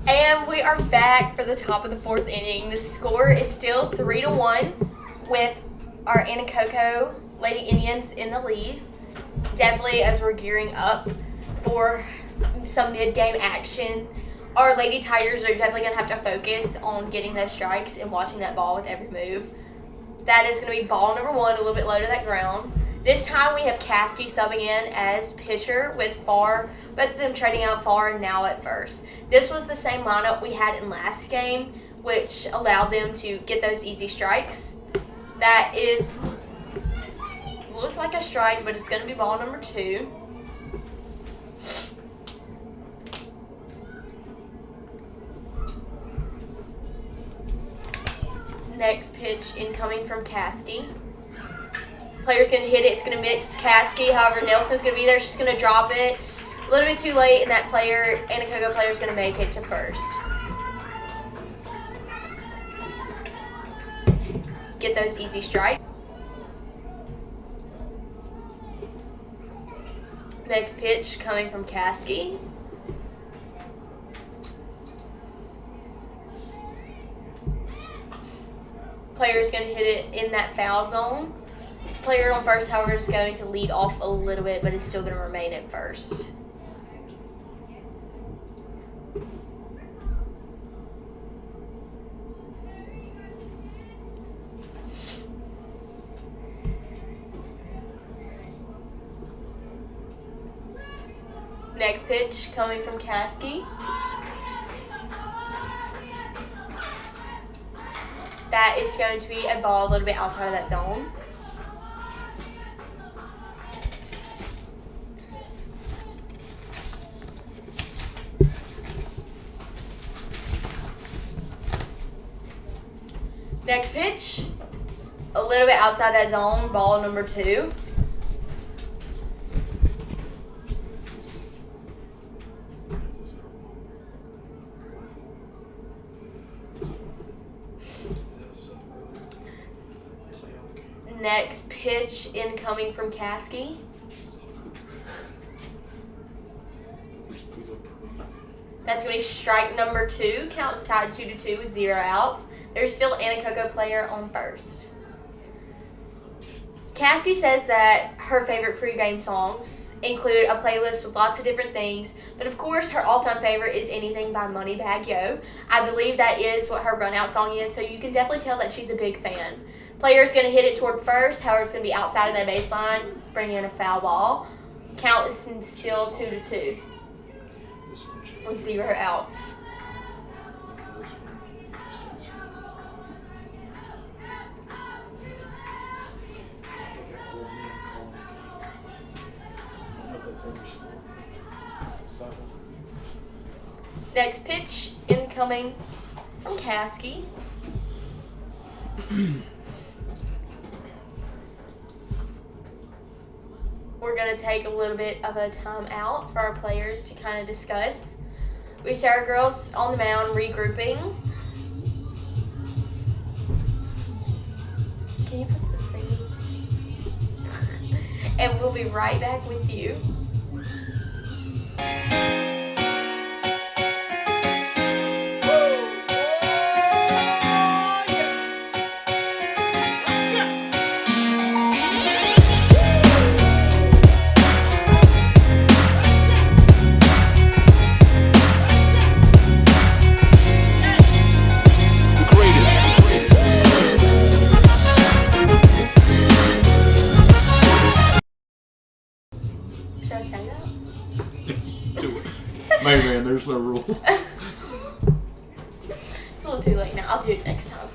And we are back for the top of the 4th inning. The score is still 3-1 with our Anacoco Lady Indians in the lead. Definitely, as we're gearing up for some mid-game action, our Lady Tigers are definitely going to have to focus on getting those strikes and watching that ball with every move. That is going to be ball number 1, a little bit low to that ground. This time we have Caskey subbing in as pitcher with Farr, both of them trading out Farr and now at first. This was the same lineup we had in last game, which allowed them to get those easy strikes. That is, looks like a strike, but it's going to be ball number 2. Next pitch incoming from Caskey. Player's going to hit it. It's going to mix Caskey. However, Nelson's going to be there. She's going to drop it a little bit too late, and that player, Anacoco player, is going to make it to first. Get those easy strikes. Next pitch coming from Caskey. Player is going to hit it in that foul zone. Player on first, however, is going to lead off a little bit, but is still going to remain at first. Next pitch coming from Caskey. That is going to be a ball a little bit outside of that zone. Next pitch, a little bit outside that zone, ball number 2. Next pitch incoming from Caskey. That's going to be strike number 2. Counts tied 2-2 with 0 outs. There's still Anacoco player on first. Caskey says that her favorite pregame songs include a playlist with lots of different things, but of course her all-time favorite is Anything by Moneybagg Yo. I believe that is what her run-out song is, so you can definitely tell that she's a big fan. Player is going to hit it toward first, however it's going to be outside of that baseline, bringing in a foul ball. Count is still 2-2 with 0 outs. Next pitch incoming from Caskey. We're going to take a little bit of a time out for our players to kind of discuss. We see our girls on the mound regrouping. Can you put the thing? And we'll be right back with you. Hey man, there's no rules. It's a little too late now. I'll do it next time.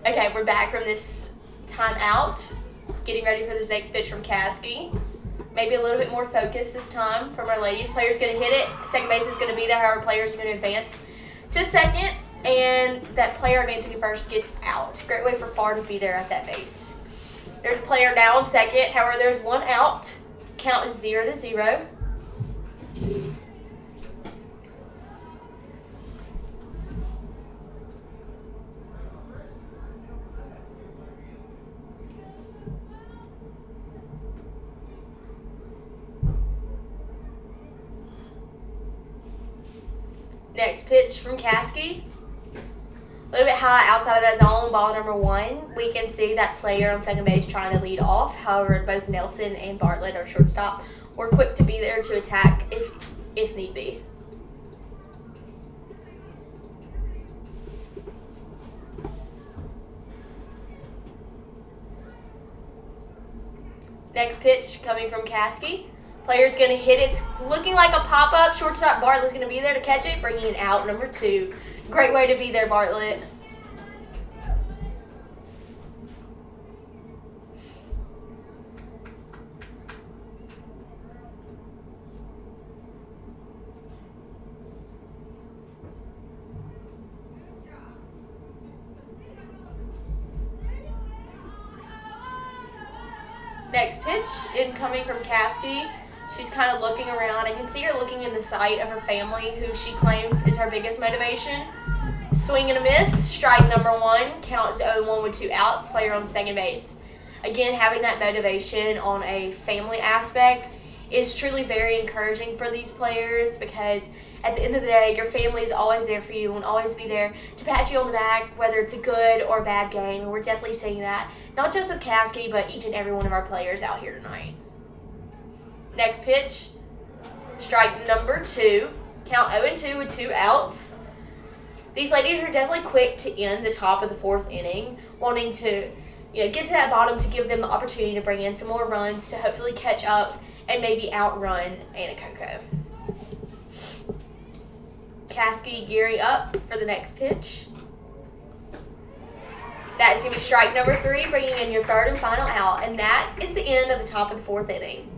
Okay, we're back from this timeout. Getting ready for this next pitch from Caskey. Maybe a little bit more focus this time from our ladies. Player's going to hit it. Second base is going to be there. However, players are going to advance to second. And that player advancing to first gets out. Great way for Far to be there at that base. There's a player now on second. However, there's 1 out. Count is 0-0. Next pitch from Caskey. A little bit high outside of that zone, ball number 1. We can see that player on second base trying to lead off. However, both Nelson and Bartlett, our shortstop, were quick to be there to attack if need be. Next pitch coming from Caskey. Player's going to hit it. It's looking like a pop-up. Shortstop Bartlett's going to be there to catch it, bringing it out number 2. Great way to be there, Bartlett. Next pitch incoming from Caskey. She's kind of looking around. I can see her looking in the sight of her family, who she claims is her biggest motivation. Swing and a miss. Strike number 1. Count is 0-1 with 2 outs. Player on second base. Again, having that motivation on a family aspect is truly very encouraging for these players because at the end of the day, your family is always there for you and always be there to pat you on the back, whether it's a good or bad game. And we're definitely seeing that, not just with Caskey, but each and every one of our players out here tonight. Next pitch, strike number 2. Count 0-2 with 2 outs. These ladies are definitely quick to end the top of the 4th inning, wanting to get to that bottom to give them the opportunity to bring in some more runs to hopefully catch up and maybe outrun Anacoco. Caskey gearing up for the next pitch. That is going to be strike number 3, bringing in your 3rd and final out, and that is the end of the top of the 4th inning.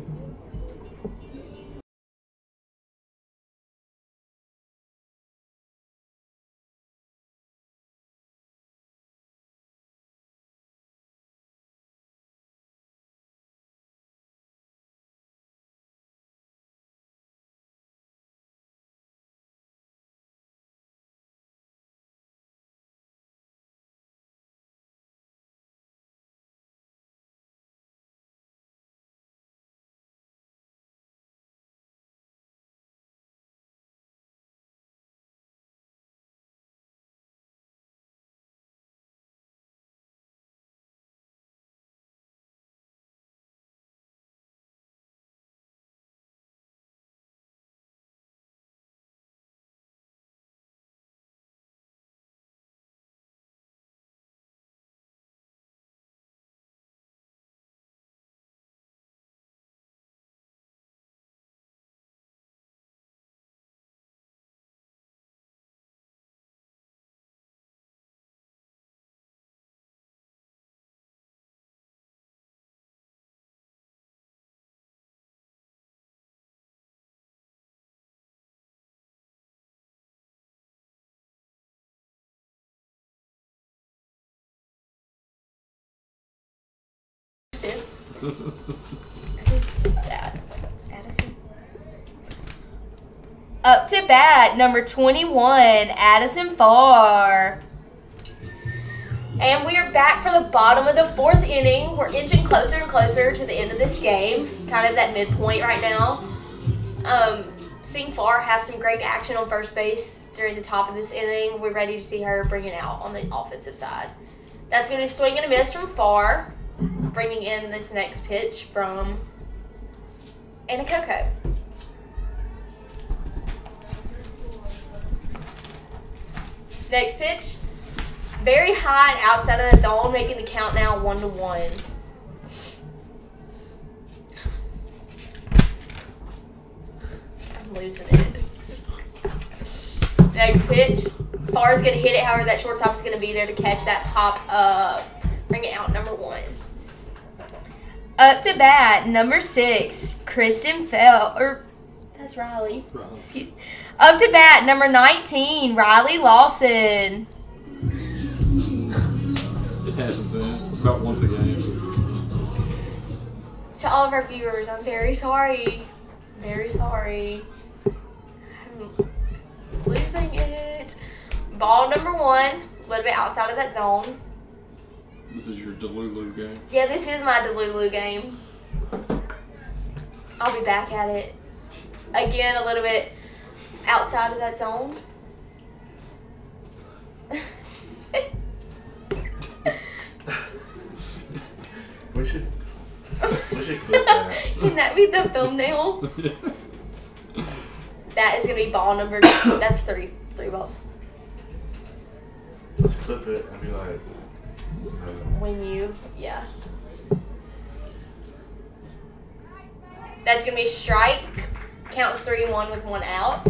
Who's that? Addison. Up to bat, number 21, Addison Farr. And we are back for the bottom of the 4th inning. We're inching closer and closer to the end of this game, kind of that midpoint right now. Seeing Farr have some great action on first base during the top of this inning. We're ready to see her bring it out on the offensive side. That's going to be a swing and a miss from Farr, bringing in this next pitch from Anacoco. Next pitch, very high and outside of that zone, making the count now 1-1. I'm losing it. Next pitch, Farr's going to hit it. However, that shortstop is going to be there to catch that pop up. Bring it out, number 1. Up to bat, number 6, Kristen that's Riley. Excuse me. Up to bat, number 19, Riley Lawson. It happens about once a game. To all of our viewers, I'm very sorry. Very sorry. I'm losing it. Ball number 1, a little bit outside of that zone. This is your Delulu game? Yeah, this is my Delulu game. I'll be back at it. Again, a little bit outside of that zone. We should clip that. Can that be the thumbnail? That is going to be ball number 2. That's 3 balls. Let's clip it and be like, yeah. That's going to be a strike. Counts 3-1 with 1 out.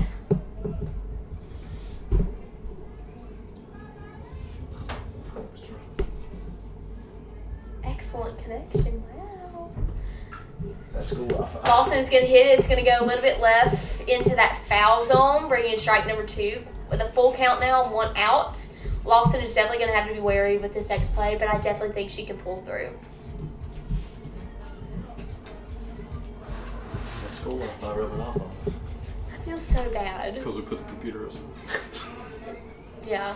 Excellent connection. Wow. That's cool. Lawson's going to hit it. It's going to go a little bit left into that foul zone, bringing in strike number 2 with a full count now, 1 out. Lawson is definitely going to have to be wary with this next play, but I definitely think she can pull through. That's cool. If I rub it off on us. I feel so bad. Because we put the computer up. Yeah.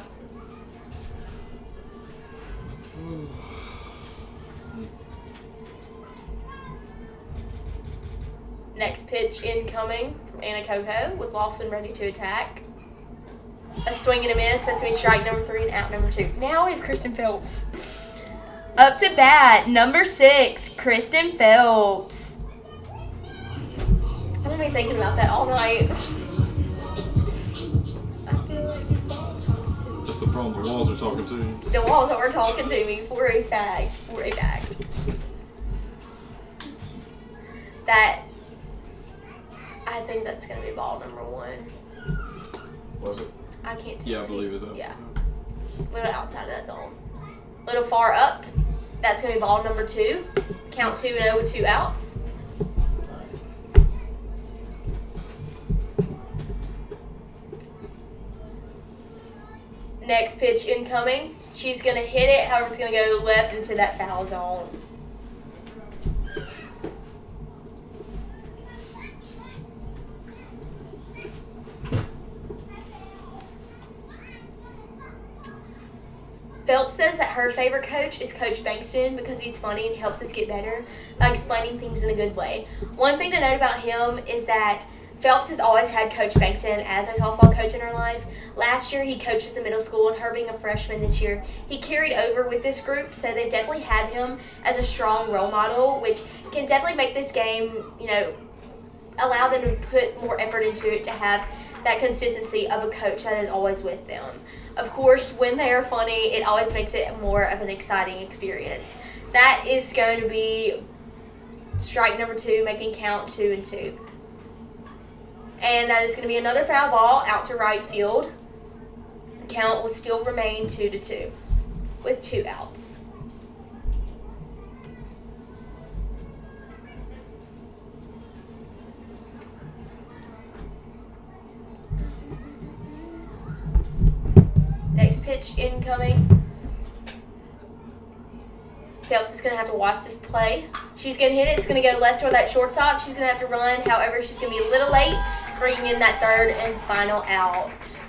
Next pitch incoming from Anacoco with Lawson ready to attack. A swing and a miss. That's going to be strike number 3 and out number 2. Now we have Kristen Phelps. Up to bat, number 6, Kristen Phelps. I'm going to be thinking about that all night. That's the problem. The walls are talking to you. The walls are talking to me for a fact. For a fact. That, I think that's going to be ball number 1. Was it? I can't tell. Yeah, I believe it's outside. Yeah. A little outside of that zone. A little far up. That's going to be ball number 2. Count 2-0 with 2 outs. Next pitch incoming. She's going to hit it. However, it's going to go left into that foul zone. Phelps says that her favorite coach is Coach Bankston because he's funny and helps us get better by explaining things in a good way. One thing to note about him is that Phelps has always had Coach Bankston as a softball coach in her life. Last year, he coached at the middle school, and her being a freshman this year, he carried over with this group, so they've definitely had him as a strong role model, which can definitely make this game, allow them to put more effort into it to have that consistency of a coach that is always with them. Of course, when they are funny, it always makes it more of an exciting experience. That is going to be strike number 2, making count 2-2. And that is going to be another foul ball out to right field. Count will still remain 2-2 with 2 outs. Next pitch incoming. Phelps is going to have to watch this play. She's going to hit it. It's going to go left toward that shortstop. She's going to have to run. However, she's going to be a little late, bringing in that 3rd and final out.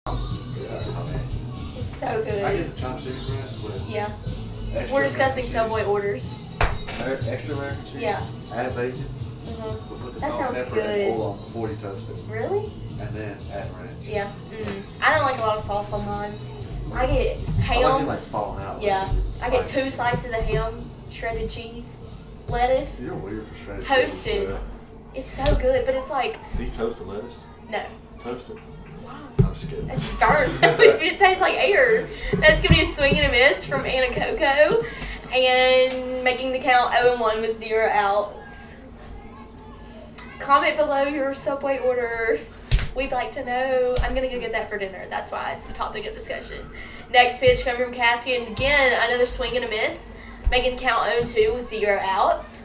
It's so good. I get the chopstick breast with We're discussing Subway orders. extra American cheese. Yeah. Add bacon. Mm-hmm. We'll put the That salt, sounds pepper, good. and oil on before you toast it. Really? And then add ranch. Yeah. I don't like a lot of sauce on mine. I get ham. I like it like falling out. Yeah. I get Like, 2 slices of ham, shredded cheese, lettuce, You're weird for shredded toasted. cheese, It's so good, but it's like, do you toast the lettuce? no. Toast it. Wow. I'm just kidding. It's burnt. It tastes like air. That's going to be a swing and a miss from Anacoco. And making the count 0-1 with 0 outs. Comment below your Subway order. We'd like to know. I'm going to go get that for dinner. That's why it's the topic of discussion. Next pitch coming from Cassie. And again, another swing and a miss. Making the count 0-2 with 0 outs.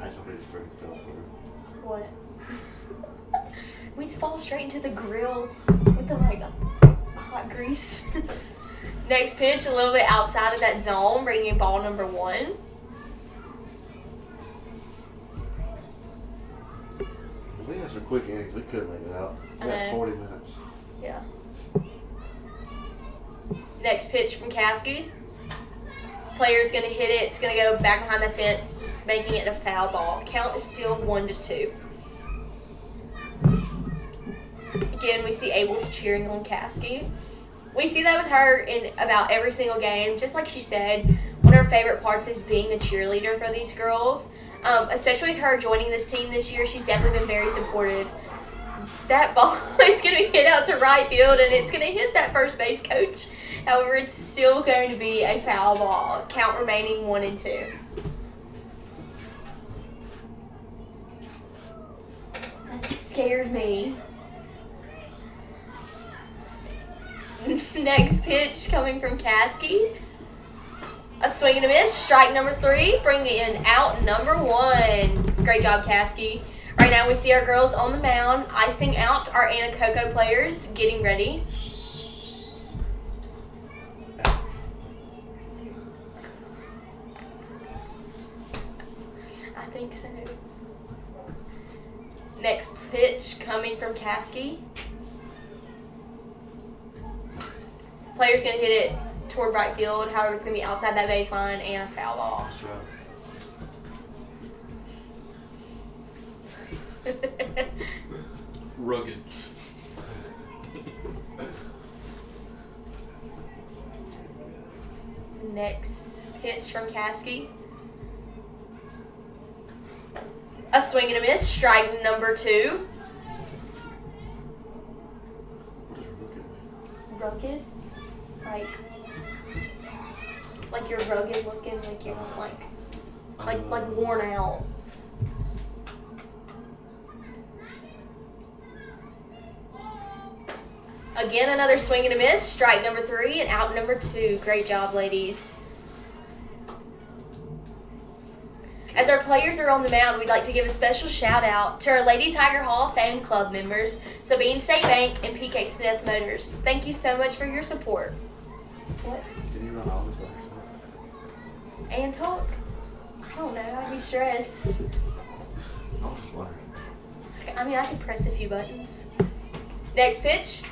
I don't really freaking fell through. What? We fall straight into the grill with the hot grease. Next pitch, a little bit outside of that zone, bringing in ball number 1. If we had some quick innings, we could make it out. We got 40 minutes. Yeah. Next pitch from Caskey. Player's going to hit it. It's going to go back behind the fence, making it a foul ball. Count is still 1-2. Again, we see Abel's cheering on Caskey. We see that with her in about every single game. Just like she said, one of her favorite parts is being a cheerleader for these girls. Especially with her joining this team this year, she's definitely been very supportive. That ball is going to be hit out to right field, and it's going to hit that first base coach. However, it's still going to be a foul ball. Count remaining 1-2. That scared me. Next pitch coming from Caskey. A swing and a miss. Strike number 3, bringing in out number 1. Great job, Caskey. Right now we see our girls on the mound, icing out our Anacoco players, getting ready. I think so. Next pitch coming from Caskey. Player's going to hit it toward right field. However, it's going to be outside that baseline and a foul ball. That's right. Rugged. Next pitch from Caskey. A swing and a miss. Strike number 2. What does rugged mean? Rugged? Like you're rugged looking, like you're like worn out. Again, another swing and a miss. Strike number 3 and out number 2. Great job, ladies. As our players are on the mound, we'd like to give a special shout out to our Lady Tiger Hall of Fame Club members, Sabine State Bank and PK Smith Motors. Thank you so much for your support. What? Can you run all this by yourself? And talk? I don't know. I'd be stressed. I'm just wondering. I mean, I could press a few buttons. Next pitch.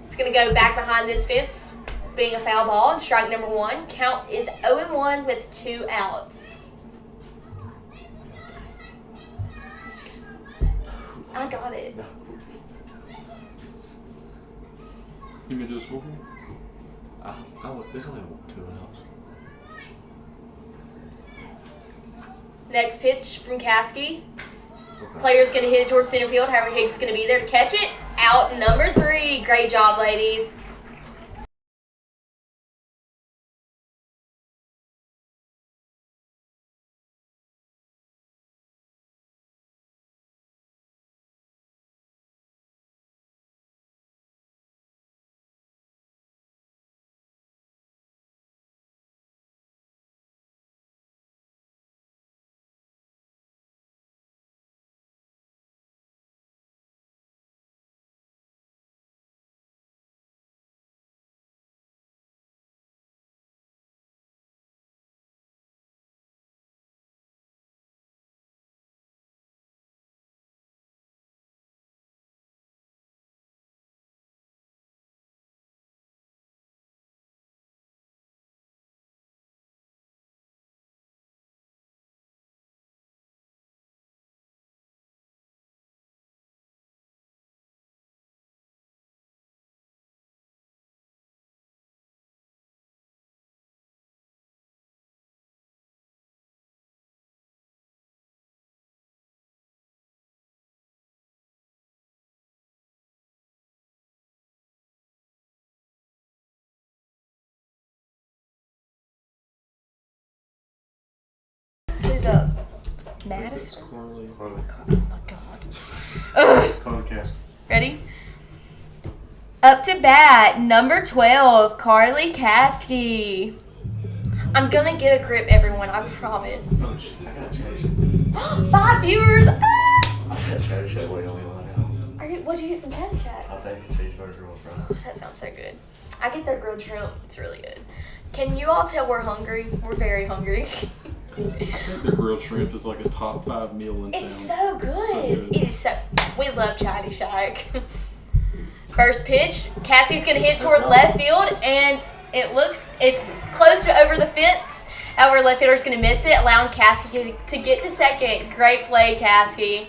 It's going to go back behind this fence, being a foul ball, and strike number 1. Count is 0-1 with 2 outs. I got it. You mean just scoreboard? There's only 2 outs. Next pitch from Caskey. Okay. Player's going to hit it towards center field. However, Hicks is going to be there to catch it. Out number 3. Great job, ladies. Who's up? Madison? Carly. Carly. Oh my god. Ugh. Carly Caskey. Ready? Up to bat, number 12, Carly Caskey. I'm gonna get a grip, everyone, I promise. Oh, I gotta change it. 5 viewers. That's Caddyshack waiting on me right now. What'd you get from Caddyshack? I'll take a cheeseburger with fries. That sounds so good. I get their grilled shrimp. It's really good. Can you all tell we're hungry? We're very hungry. I think the grilled shrimp is like a top 5 meal in town. It's so good. It's so good. It is so. We love Caddyshack. First pitch, Cassie's gonna hit toward left field, and it's close to over the fence. However, left fielder's gonna miss it, allowing Cassie to get to second. Great play, Cassie.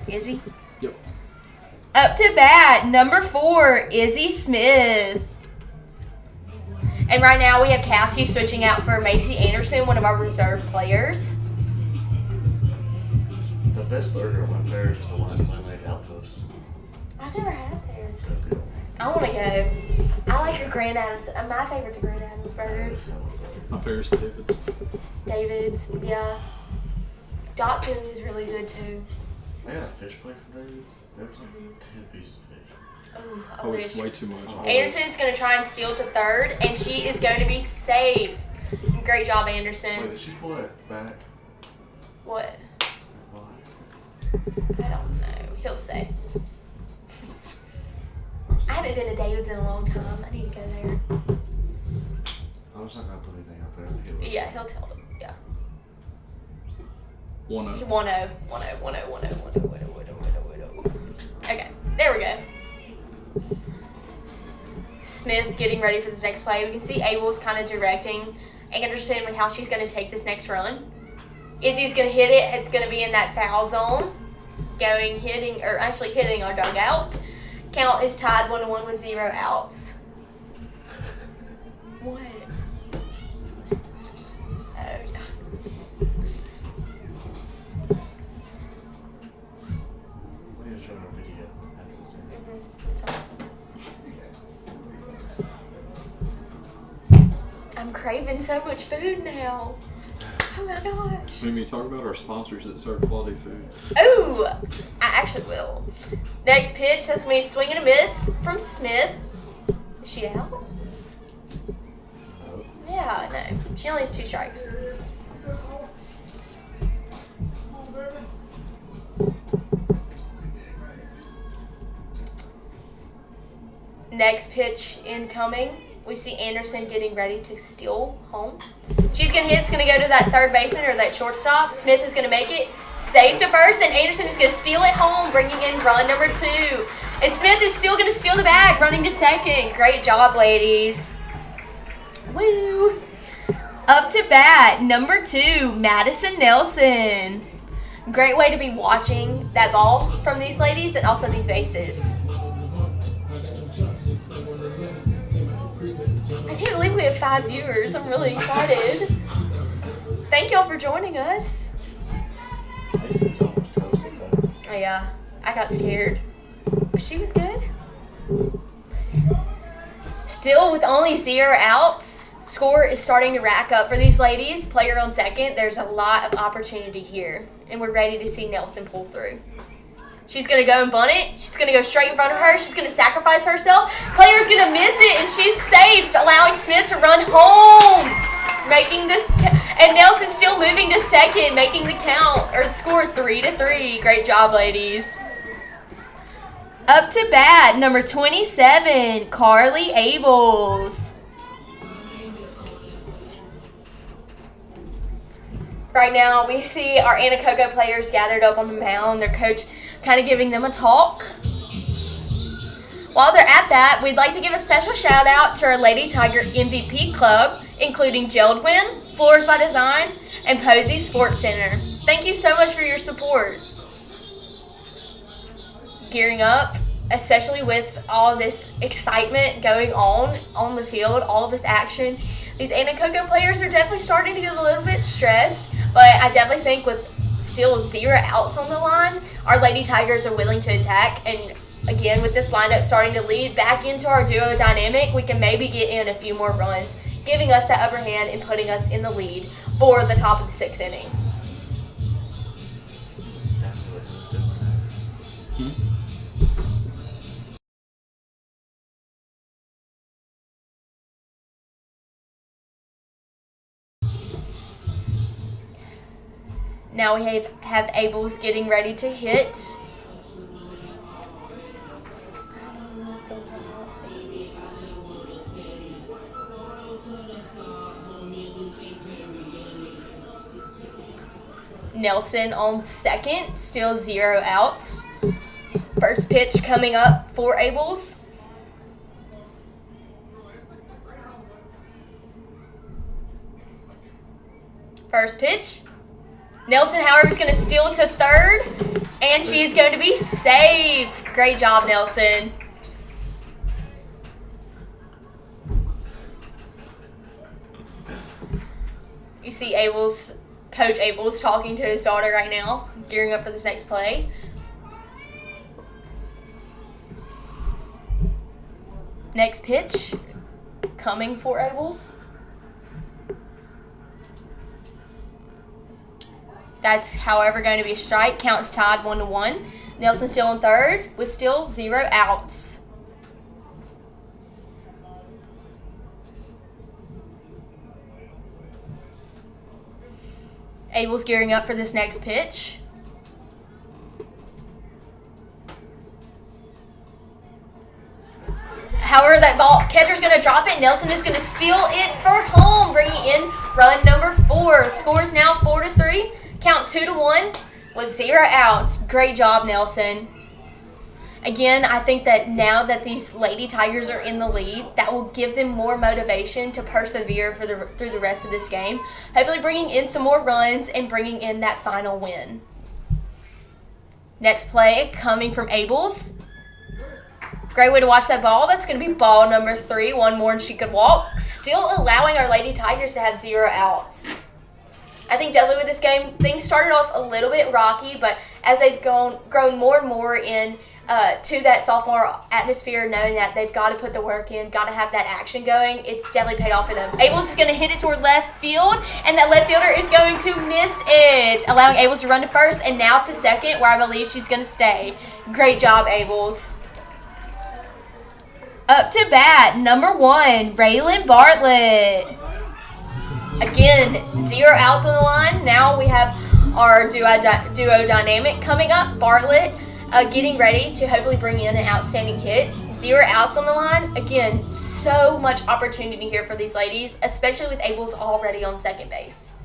Izzy? Yep. Up to bat, number 4, Izzy Smith. And right now we have Cassie switching out for Macy Anderson, one of our reserve players. The best burger on theirs is the one that's laminated outpost. I've never had theirs. So good. I want to go. I like your Grand Adams. My favorite's a Grand Adams burger. My favorite's David's. David's, yeah. Dotson is really good too. They had a fish plate from David's. There was like 10 pieces of fish. Oh, I Oh, wish. it's way too much. Anderson is going to try and steal to third, and she is going to be safe. Great job, Anderson. Wait, did she pull it back? What? Why? I don't know. He'll say. I haven't been to David's in a long time. I need to go there. I was not going to put anything out there. Yeah, he'll tell them. Yeah. 1-0. 1-0. 1-0. 1-0. 1-0. 1-0. 1-0. Okay, there we go. Smith getting ready for this next play. We can see Abel's kind of directing Anderson with how she's going to take this next run. Izzy's going to hit it. It's going to be in that foul zone. Hitting our dugout. Count is tied 1-1 with 0 outs. What? We need to show her a video after this. It's on. I'm craving so much food now. Oh my gosh. So we talk about our sponsors that serve quality food. Ooh, I actually will. Next pitch, that's me swing and a miss from Smith. Is she out? No. Yeah, no. She only has 2 strikes. Next pitch incoming. We see Anderson getting ready to steal home. She's going to hit. It's going to go to that third baseman or that shortstop. Smith is going to make it. Safe to first, and Anderson is going to steal it home, bringing in run number 2. And Smith is still going to steal the bag, running to second. Great job, ladies. Woo. Up to bat, number 2, Madison Nelson. Great way to be watching that ball from these ladies and also these bases. I can't believe we have 5 viewers. I'm really excited. Thank y'all for joining us. Mason's almost toasted though. Oh yeah, I got scared. But she was good. Still with only 0 outs, score is starting to rack up for these ladies. Player on second. There's a lot of opportunity here, and we're ready to see Nelson pull through. She's going to go and bunt it. She's going to go straight in front of her. She's going to sacrifice herself. Player's going to miss it, and she's safe, allowing Smith to run home. And Nelson's still moving to second, making the score 3-3. Great job, ladies. Up to bat, number 27, Carly Abels. Right now, we see our Anacoco players gathered up on the mound. Their coach kind of giving them a talk. While they're at that, we'd like to give a special shout out to our Lady Tiger MVP Club, including Geldwin, Floors by Design, and Posey Sports Center. Thank you so much for your support. Gearing up, especially with all this excitement going on the field, all this action. These Anacoco players are definitely starting to get a little bit stressed, but I definitely think with still 0 outs on the line, our Lady Tigers are willing to attack. And again, with this lineup starting to lead back into our duo dynamic, we can maybe get in a few more runs, giving us the upper hand and putting us in the lead for the top of the 6th inning. Now we have Abels getting ready to hit. Nelson on second, still 0 outs. First pitch coming up for Abels. First pitch. Nelson, however, is going to steal to third, and she's going to be safe. Great job, Nelson. You see Coach Abels talking to his daughter right now, gearing up for this next play. Next pitch coming for Abels. That's, however, going to be a strike. Count's tied 1-1. Nelson still on third with still 0 outs. Abel's gearing up for this next pitch. However, that ball, catcher's going to drop it. Nelson is going to steal it for home, bringing in run number 4. Scores now 4-3. Count 2-1 with 0 outs. Great job, Nelson. Again, I think that now that these Lady Tigers are in the lead, that will give them more motivation to persevere through the rest of this game. Hopefully bringing in some more runs and bringing in that final win. Next play coming from Abels. Great way to watch that ball. That's going to be ball number 3. One more and she could walk. Still allowing our Lady Tigers to have 0 outs. I think definitely with this game, things started off a little bit rocky, but as they've grown more and more in to that sophomore atmosphere, knowing that they've got to put the work in, got to have that action going, it's definitely paid off for them. Abels is going to hit it toward left field, and that left fielder is going to miss it, allowing Abels to run to first and now to second, where I believe she's going to stay. Great job, Abels. Up to bat, number 1, Raylan Bartlett. Again, 0 outs on the line. Now we have our duo dynamic coming up. Bartlett getting ready to hopefully bring in an outstanding hit. 0 outs on the line. Again, so much opportunity here for these ladies, especially with Abels already on second base.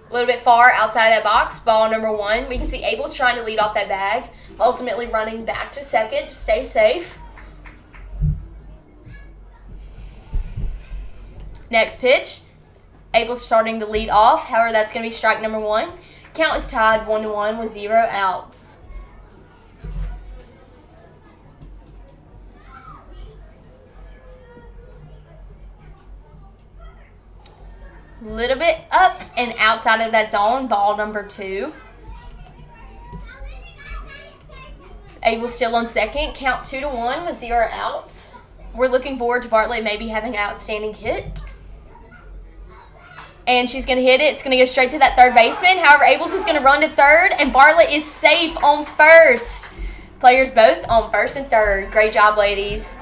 A little bit far outside that box, ball number 1. We can see Abel's trying to lead off that bag, ultimately running back to second to stay safe. Next pitch, Abel's starting to lead off. However, that's going to be strike number 1. Count is tied 1-1 with 0 outs. Little bit up and outside of that zone, ball number 2. Abel still on second, count 2-1 with 0 outs. We're looking forward to Bartlett maybe having an outstanding hit. And she's going to hit it. It's going to go straight to that third baseman. However, Abels is going to run to third, and Bartlett is safe on first. Players both on first and third. Great job, ladies.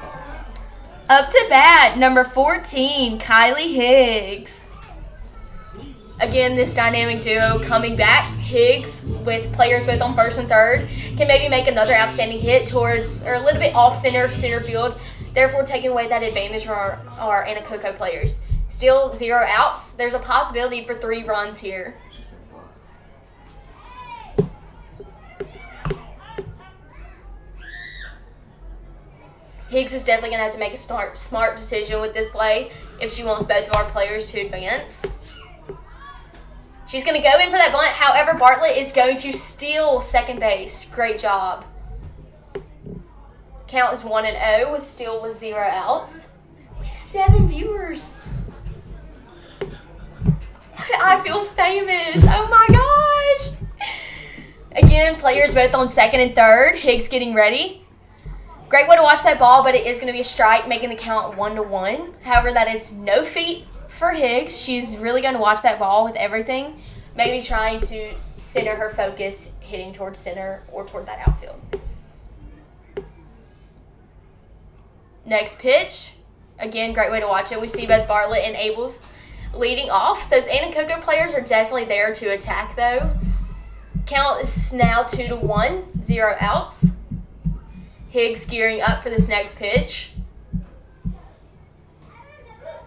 Up to bat, number 14, Kylie Higgs. Again, this dynamic duo coming back. Higgs, with players both on first and third, can maybe make another outstanding hit towards, or a little bit off center field, therefore taking away that advantage from our Anacoco players. Still 0 outs. There's a possibility for 3 runs here. Higgs is definitely going to have to make a smart decision with this play if she wants both of our players to advance. She's going to go in for that bunt. However, Bartlett is going to steal second base. Great job. Count is 1-0 with 0 outs. We have 7 viewers. I feel famous. Oh my gosh. Again, players both on second and third. Higgs getting ready. Great way to watch that ball, but it is going to be a strike, making the count 1-1. However, that is no feat for Higgs. She's really going to watch that ball with everything, maybe trying to center her focus hitting towards center or toward that outfield. Next pitch. Again, great way to watch it. We see both Bartlett and Abels leading off. Those Anacoco players are definitely there to attack, though. Count is now 2-1, 0 outs. Higgs gearing up for this next pitch.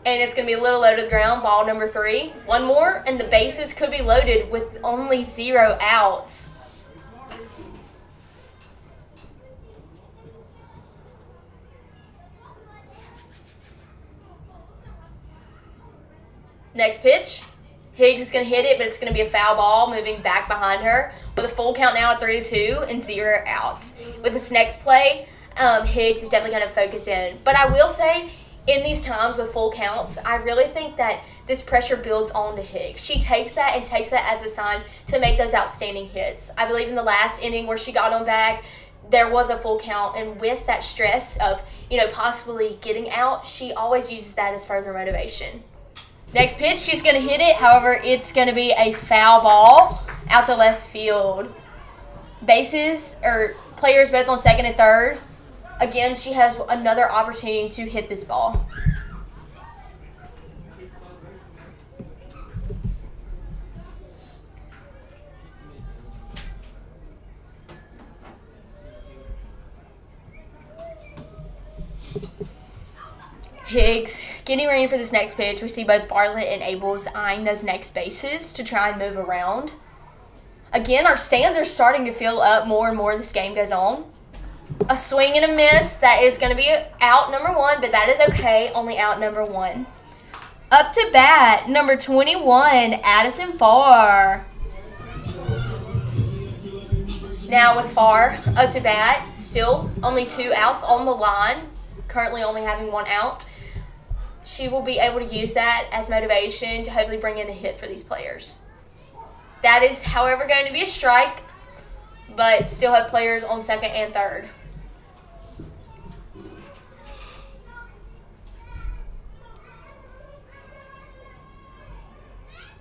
And it's going to be a little low to the ground, ball number 3. One more, and the bases could be loaded with only 0 outs. Next pitch. Higgs is going to hit it, but it's going to be a foul ball moving back behind her with a full count now at 3-2 and 0 outs. With this next play, Higgs is definitely going to focus in. But I will say, in these times with full counts, I really think that this pressure builds on to Higgs. She takes that and takes that as a sign to make those outstanding hits. I believe in the last inning where she got on back, there was a full count, and with that stress of, possibly getting out, she always uses that as further motivation. Next pitch, she's going to hit it. However, it's going to be a foul ball out to left field. Players both on second and third. Again, she has another opportunity to hit this ball. Higgs getting ready for this next pitch. We see both Bartlett and Abels eyeing those next bases to try and move around. Again, our stands are starting to fill up more and more as this game goes on. A swing and a miss. That is going to be out number 1, but that is okay. Only out number 1. Up to bat, number 21, Addison Farr. Now with Farr up to bat, still only 2 outs on the line. Currently only having 1 out. She will be able to use that as motivation to hopefully bring in a hit for these players. That is, however, going to be a strike, but still have players on second and third.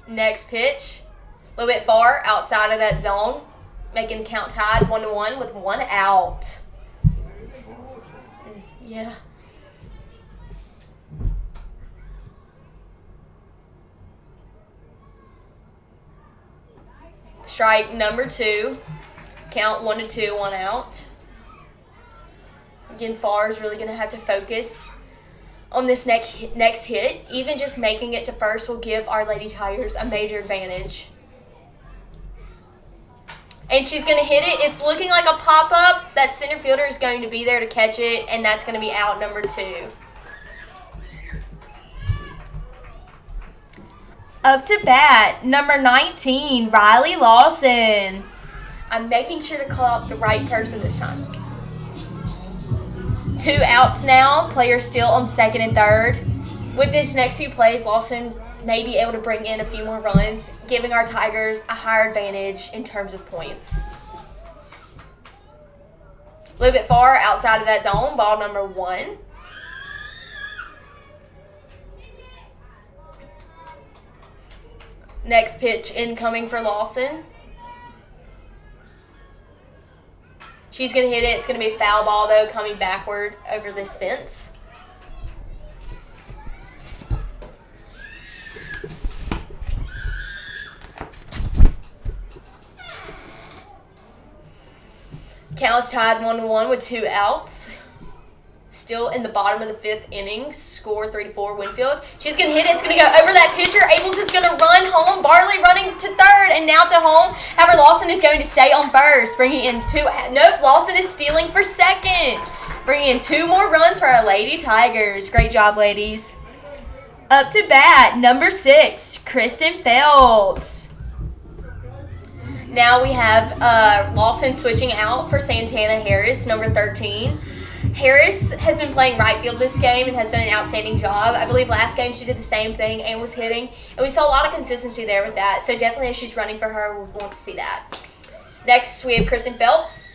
Next pitch, a little bit far outside of that zone, making the count tied 1-1 with 1 out. Yeah. Strike number 2. Count 1-2, 1 out. Again, Farr is really going to have to focus on this next hit. Even just making it to first will give our Lady Tigers a major advantage. And she's going to hit it. It's looking like a pop-up. That center fielder is going to be there to catch it, and that's going to be out number 2. Up to bat, number 19, Riley Lawson. I'm making sure to call out the right person this time. 2 outs now. Players still on second and third. With this next few plays, Lawson may be able to bring in a few more runs, giving our Tigers a higher advantage in terms of points. A little bit far outside of that zone, ball number 1. Next pitch incoming for Lawson. She's going to hit it. It's going to be a foul ball, though, coming backward over this fence. Count is tied 1-1 with 2 outs. Still in the bottom of the 5th inning. Score 3-4 Winnfield. She's going to hit it. It's going to go over that pitcher. Abels is going to run home. Bartley running to third and now to home. However, Lawson is going to stay on first. Bringing in 2. Nope, Lawson is stealing for second. Bringing in 2 more runs for our Lady Tigers. Great job, ladies. Up to bat, number 6, Kristen Phelps. Now we have Lawson switching out for Santana Harris, number 13. Harris has been playing right field this game and has done an outstanding job. I believe last game she did the same thing and was hitting. And we saw a lot of consistency there with that. So definitely as she's running for her, we want to see that. Next, we have Kristen Phelps.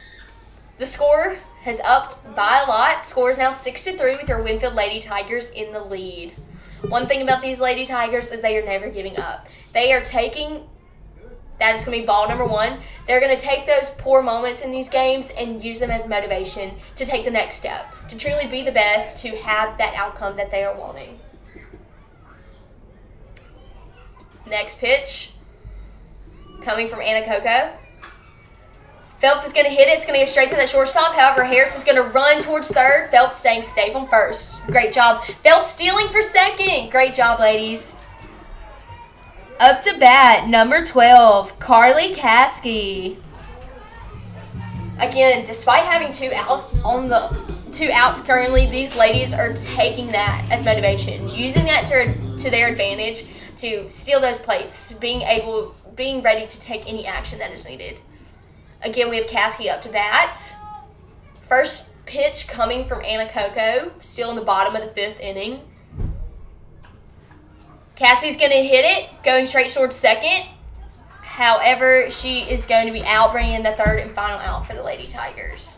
The score has upped by a lot. Score is now 6-3 with your Winnfield Lady Tigers in the lead. One thing about these Lady Tigers is they are never giving up. They That is going to be ball number 1. They're going to take those poor moments in these games and use them as motivation to take the next step, to truly be the best, to have that outcome that they are wanting. Next pitch, coming from Anacoco. Phelps is going to hit it. It's going to go straight to that shortstop. However, Harris is going to run towards third. Phelps staying safe on first. Great job. Phelps stealing for second. Great job, ladies. Up to bat, number 12, Carly Caskey. Again, despite having 2 outs currently, these ladies are taking that as motivation, using that to their advantage to steal those plates, being ready to take any action that is needed. Again, we have Caskey up to bat. First pitch coming from Anacoco, still in the bottom of the 5th inning. Caskey's going to hit it, going straight towards second. However, she is going to be out, bringing in the 3rd and final out for the Lady Tigers.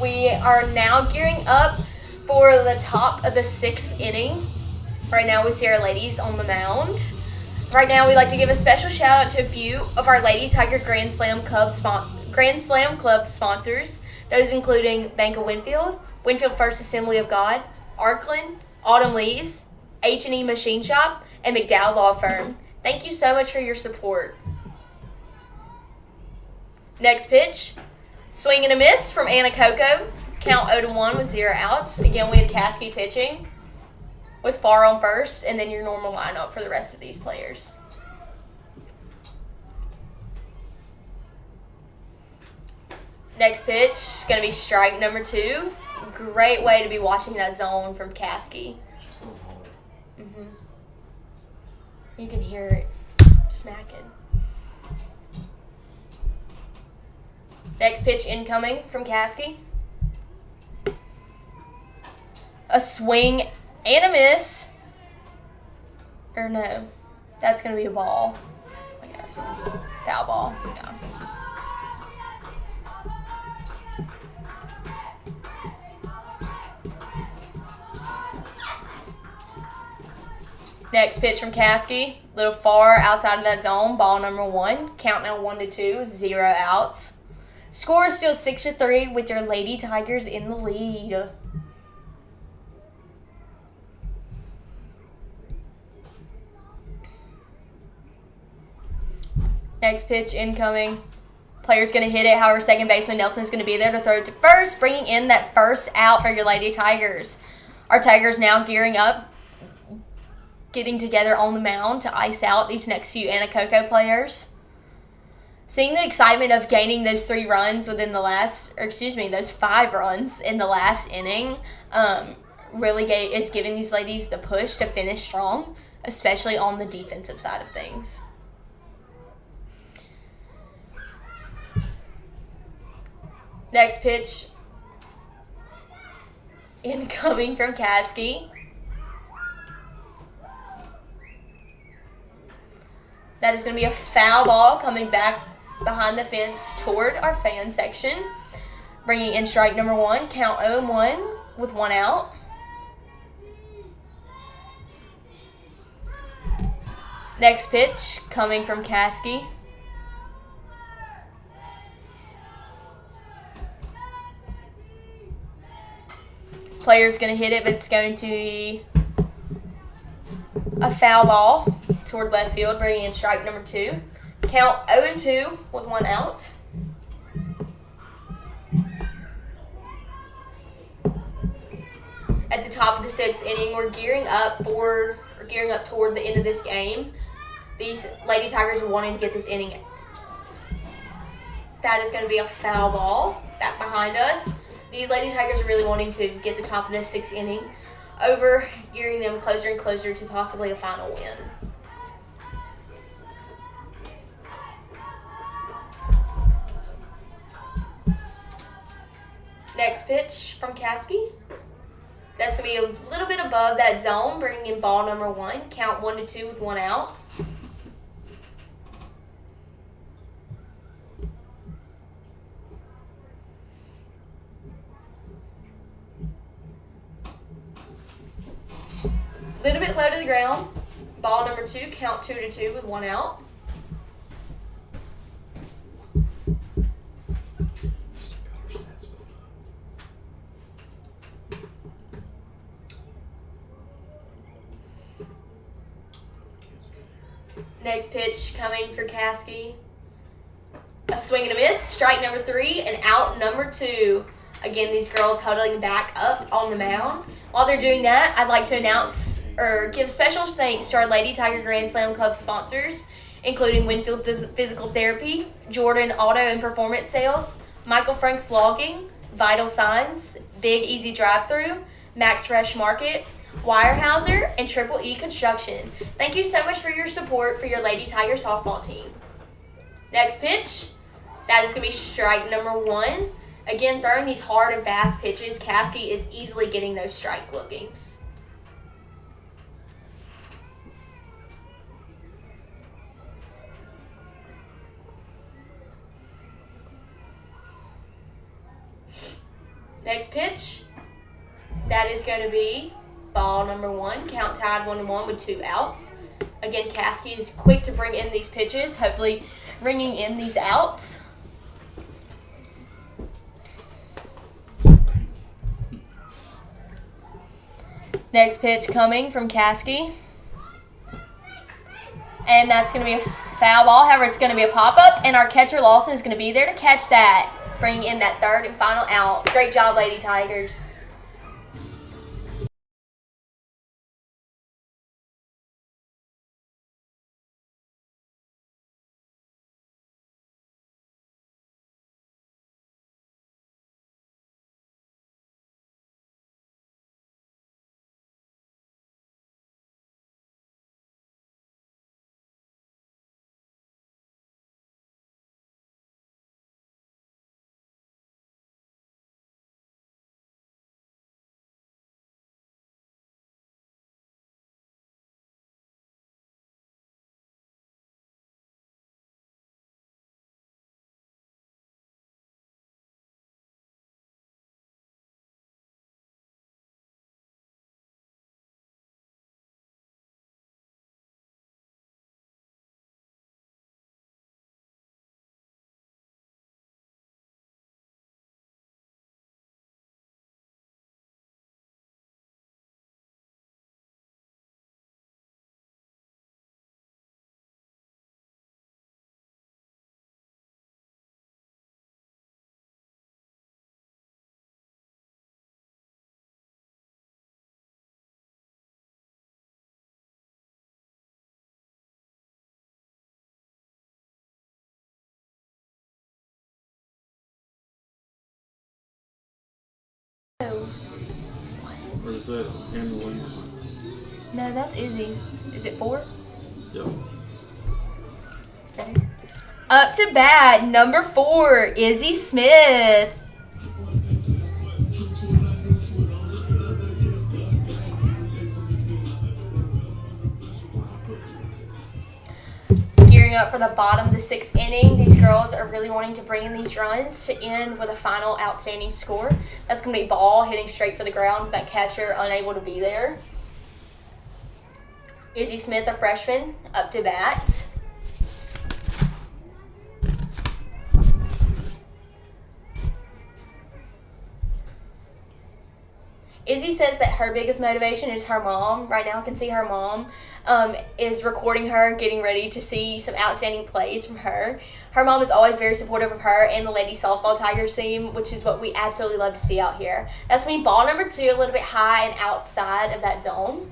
We are now gearing up for the top of the 6th inning. Right now we see our ladies on the mound. Right now we'd like to give a special shout out to a few of our Lady Tiger Grand Slam Club sponsors. Those including Bank of Winnfield, Winnfield First Assembly of God, Arkland, Autumn Leaves, H&E Machine Shop, and McDowell Law Firm. Thank you so much for your support. Next pitch, swing and a miss from Anacoco. Count 0-1 with 0 outs. Again, we have Caskey pitching with Farr on first, and then your normal lineup for the rest of these players. Next pitch is going to be strike number 2. Great way to be watching that zone from Caskey. You can hear it smacking. Next pitch incoming from Caskey. A swing and a miss. Or no, that's going to be a ball, I guess. Foul ball, yeah. Next pitch from Caskey. Little far outside of that zone. Ball number 1. Count now 1-2. 0 outs. Score is still 6-3 with your Lady Tigers in the lead. Next pitch incoming. Player's going to hit it. However, second baseman Nelson's going to be there to throw it to first, bringing in that first out for your Lady Tigers. Our Tigers now gearing up, getting together on the mound to ice out these next few Anacoco players. Seeing the excitement of gaining those 3 runs within the last, those 5 runs in the last inning, really is giving these ladies the push to finish strong, especially on the defensive side of things. Next pitch, incoming from Caskey. That is going to be a foul ball coming back behind the fence toward our fan section. Bringing in strike number 1, count 0-1 with 1 out. Next pitch coming from Caskey. Player's going to hit it, but it's going to be a foul ball toward left field, bringing in strike number 2. Count 0-2 with 1 out. At the top of the 6th inning, we're gearing up toward the end of this game. These Lady Tigers are wanting to get this inning. That is going to be a foul ball back behind us. These Lady Tigers are really wanting to get the top of this 6th inning over, gearing them closer and closer to possibly a final win. Next pitch from Caskey. That's going to be a little bit above that zone, bringing in ball number 1. Count 1-2 with 1 out. A little bit low to the ground. Ball number 2, count 2-2 with 1 out. Next pitch coming for Caskey. A swing and a miss. Strike number 3 and out number 2. Again, these girls huddling back up on the mound. While they're doing that, I'd like to announce or give special thanks to our Lady Tiger Grand Slam Club sponsors, including Winnfield Physical Therapy, Jordan Auto and Performance Sales, Michael Frank's Logging, Vital Signs, Big Easy Drive-Thru, Max Fresh Market, Weyerhaeuser, and Triple E Construction. Thank you so much for your support for your Lady Tiger softball team. Next pitch, that is going to be strike number 1. Again, throwing these hard and fast pitches, Caskey is easily getting those strike lookings. Next pitch, that is going to be ball number 1. Count tied 1-1 with 2 outs. Again, Caskey is quick to bring in these pitches, hopefully bringing in these outs. Next pitch coming from Caskey. And that's going to be a foul ball. However, it's going to be a pop-up, and our catcher Lawson is going to be there to catch that, bringing in that 3rd and final out. Great job, Lady Tigers. that Annalise? No, that's Izzy. Is it 4? Yep. Okay. Up to bat, number 4, Izzy Smith. Gearing up for the bottom of the 6th inning. These girls are really wanting to bring in these runs to end with a final outstanding score. That's going to be ball hitting straight for the ground with that catcher unable to be there. Izzy Smith, a freshman, up to bat. Izzy says that her biggest motivation is her mom. Right now I can see her mom is recording her, getting ready to see some outstanding plays from her. Her mom is always very supportive of her and the Lady Softball Tigers team, which is what we absolutely love to see out here. That's going to be ball number 2, a little bit high and outside of that zone.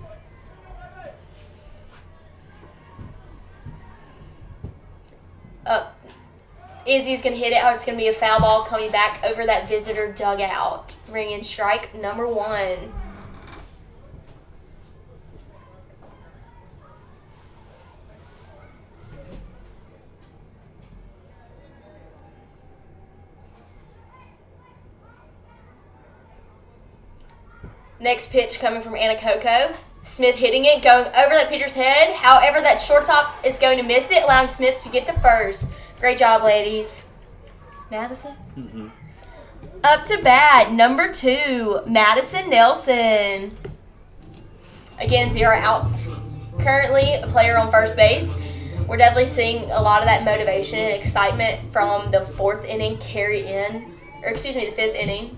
Izzy's going to hit it. It's going to be a foul ball coming back over that visitor dugout. Ringing strike number 1. Next pitch coming from Anacoco. Smith hitting it, going over that pitcher's head. However, that shortstop is going to miss it, allowing Smith to get to first. Great job, ladies. Madison? Mm-hmm. Up to bat, number 2, Madison Nelson. Again, 0 outs. Currently a player on first base. We're definitely seeing a lot of that motivation and excitement from the 4th inning carry in, or excuse me, the 5th inning,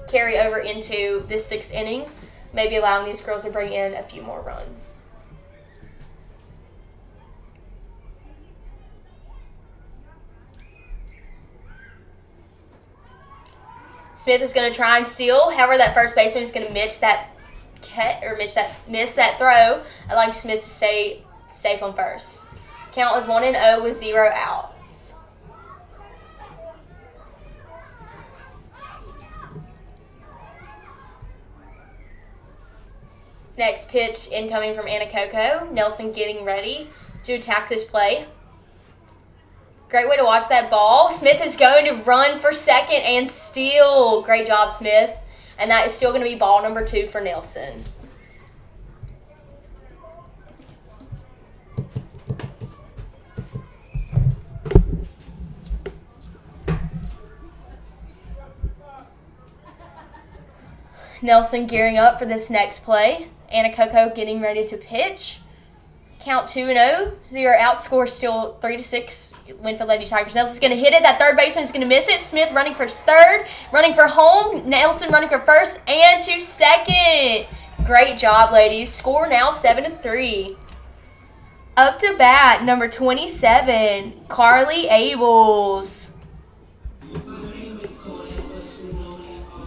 carry over into this 6th inning, maybe allowing these girls to bring in a few more runs. Smith is going to try and steal. However, that first baseman is going to miss that throw, allowing Smith to stay safe on first. Count was 1-0 with 0 outs. Next pitch incoming from Anacoco. Nelson getting ready to attack this play. Great way to watch that ball. Smith is going to run for second and steal. Great job, Smith. And that is still going to be ball number 2 for Nelson. Nelson gearing up for this next play. Anacoco getting ready to pitch. Count 2-0, 0 out. Score still 3-6. Winnfield Lady Tigers. Nelson's going to hit it. That third baseman is going to miss it. Smith running for third, running for home. Nelson running for first and to second. Great job, ladies. Score now 7-3. Up to bat, number 27, Carly Abels.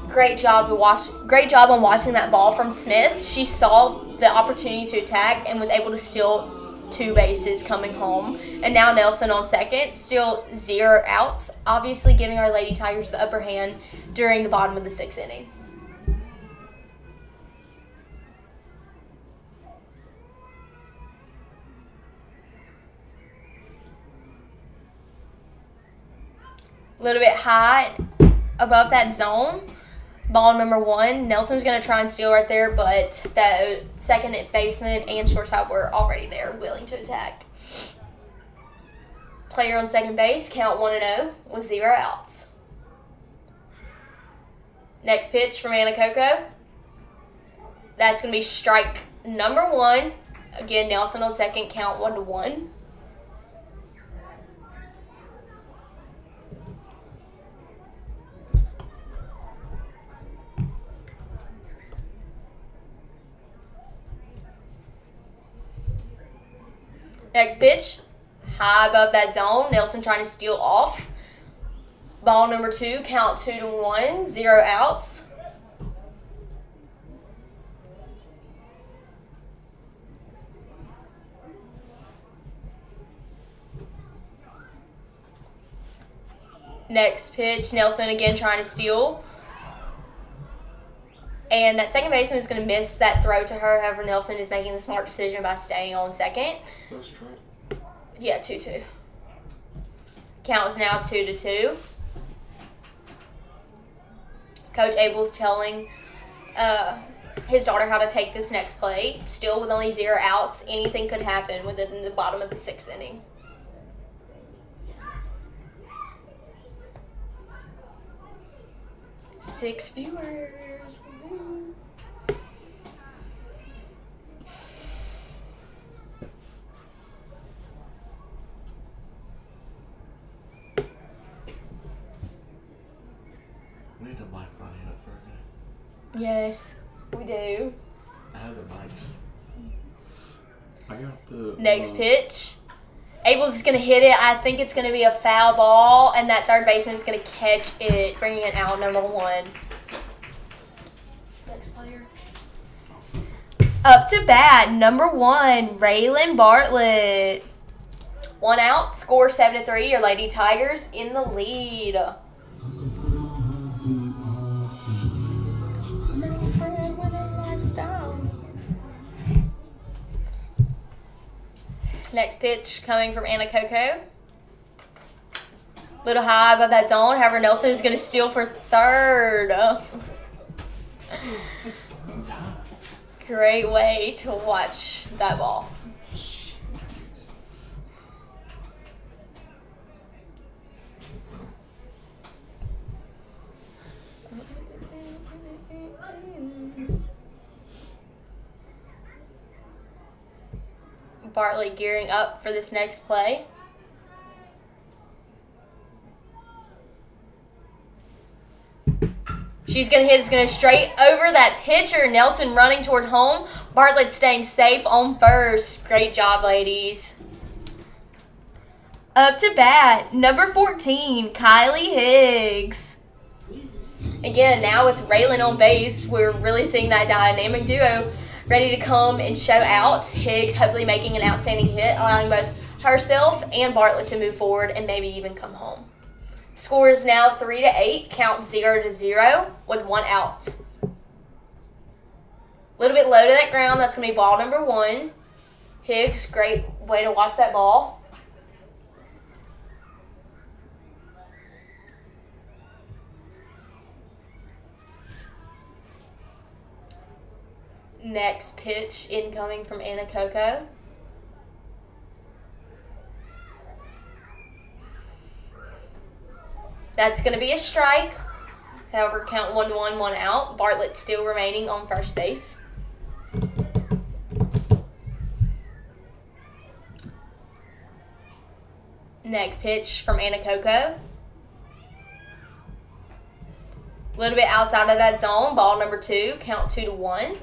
Great job on watching that ball from Smith. She saw the opportunity to attack and was able to steal 2 bases coming home. And now Nelson on second, still 0 outs, obviously giving our Lady Tigers the upper hand during the bottom of the 6th inning. A little bit high above that zone. Ball number 1. Nelson's going to try and steal right there, but the second baseman and shortstop were already there, willing to attack. Player on second base, count 1-0 with 0 outs. Next pitch from Anacoco. That's going to be strike number 1. Again, Nelson on second, count 1-1. Next pitch, high above that zone. Nelson trying to steal off. Ball number 2, count 2-1, 0 outs. Next pitch, Nelson again trying to steal. And that second baseman is going to miss that throw to her. However, Nelson is making the smart decision by staying on second. First strike. Yeah, 2-2. Count is now 2-2. Coach Abel's telling his daughter how to take this next play. Still with only 0 outs, anything could happen within the bottom of the 6th inning. Six viewers. Woo. We need a mic running up for a game. Yes, we do. I have the mics. I got the Next pitch. Abel's is going to hit it. I think it's going to be a foul ball, and that third baseman is going to catch it, bringing it out number 1. Next player. Up to bat, number 1, Raylan Bartlett. 1 out, score 7-3. Your Lady Tigers in the lead. Next pitch coming from Anacoco. Little high above that zone. However, Nelson is going to steal for third. Great way to watch that ball. Bartlett gearing up for this next play. She's going to hit. It's going to straight over that pitcher. Nelson running toward home. Bartlett staying safe on first. Great job, ladies. Up to bat, number 14, Kylie Higgs. Again, now with Raylan on base, we're really seeing that dynamic duo ready to come and show out. Higgs hopefully making an outstanding hit, allowing both herself and Bartlett to move forward and maybe even come home. Score is now 3-8, count 0-0 with 1 out. A little bit low to that ground. That's going to be ball number 1. Higgs, great way to watch that ball. Next pitch incoming from Anacoco. That's going to be a strike. However, count 1-1, 1 out. Bartlett still remaining on first base. Next pitch from Anacoco. A little bit outside of that zone. Ball number 2. Count 2-1.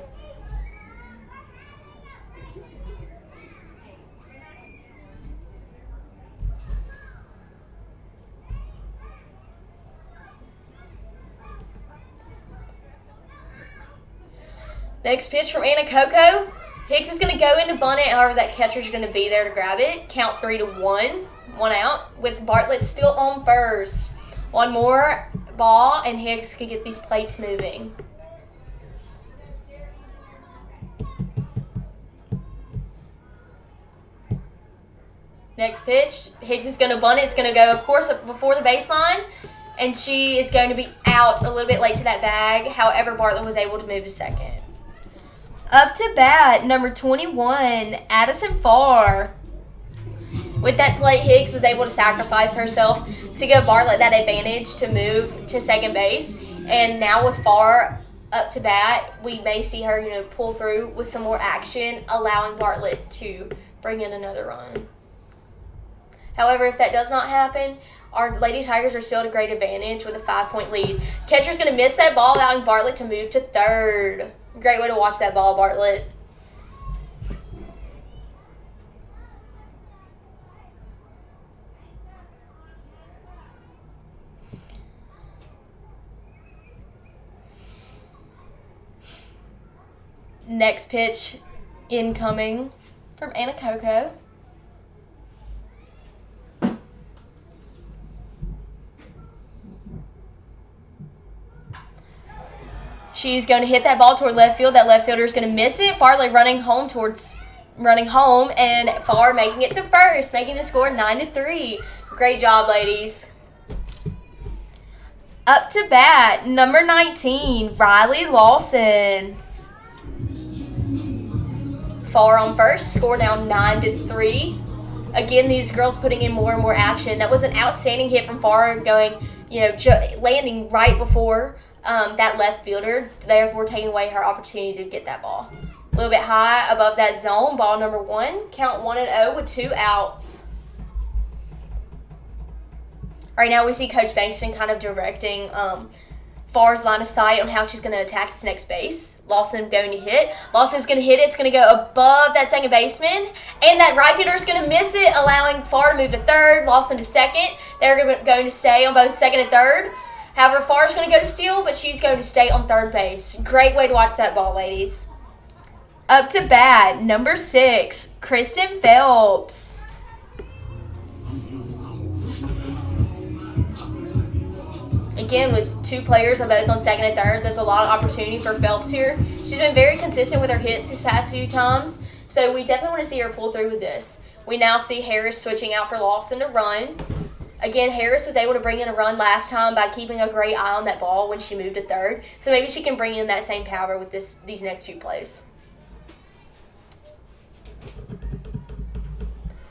Next pitch from Anacoco. Higgs is going to go into bunt it. However, that catcher's going to be there to grab it. Count 3-1. 1 out with Bartlett still on first. One more ball, and Higgs can get these plates moving. Next pitch. Higgs is going to bunt it. It's going to go, of course, before the baseline. And she is going to be out a little bit late to that bag. However, Bartlett was able to move to second. Up to bat, number 21, Addison Farr. With that play, Higgs was able to sacrifice herself to give Bartlett that advantage to move to second base. And now with Farr up to bat, we may see her, pull through with some more action, allowing Bartlett to bring in another run. However, if that does not happen, our Lady Tigers are still at a great advantage with a 5-point lead. Catcher's going to miss that ball, allowing Bartlett to move to third. Great way to watch that ball, Bartlett. Next pitch incoming from Anacoco. She's going to hit that ball toward left field. That left fielder is going to miss it. Bartlett running home, and Farr making it to first, making the score 9-3. Great job, ladies. Up to bat, number 19, Riley Lawson. Farr on first, score now 9-3. Again, these girls putting in more and more action. That was an outstanding hit from Farr, going, landing right before that left fielder, therefore taking away her opportunity to get that ball. A little bit high above that zone, ball number 1. Count 1-0 with 2 outs. Right now we see Coach Bankston kind of directing Farr's line of sight on how she's going to attack this next base. Lawson going to hit. Lawson's going to hit it. It's going to go above that second baseman. And that right fielder is going to miss it, allowing Farr to move to third, Lawson to second. They're going to stay on both second and third. However, Farr's going to go to steal, but she's going to stay on third base. Great way to watch that ball, ladies. Up to bat, number 6, Kristen Phelps. Again, with 2 players are both on second and third, there's a lot of opportunity for Phelps here. She's been very consistent with her hits these past few times, so we definitely want to see her pull through with this. We now see Harris switching out for Lawson to run. Again, Harris was able to bring in a run last time by keeping a great eye on that ball when she moved to third, so maybe she can bring in that same power with these next few plays.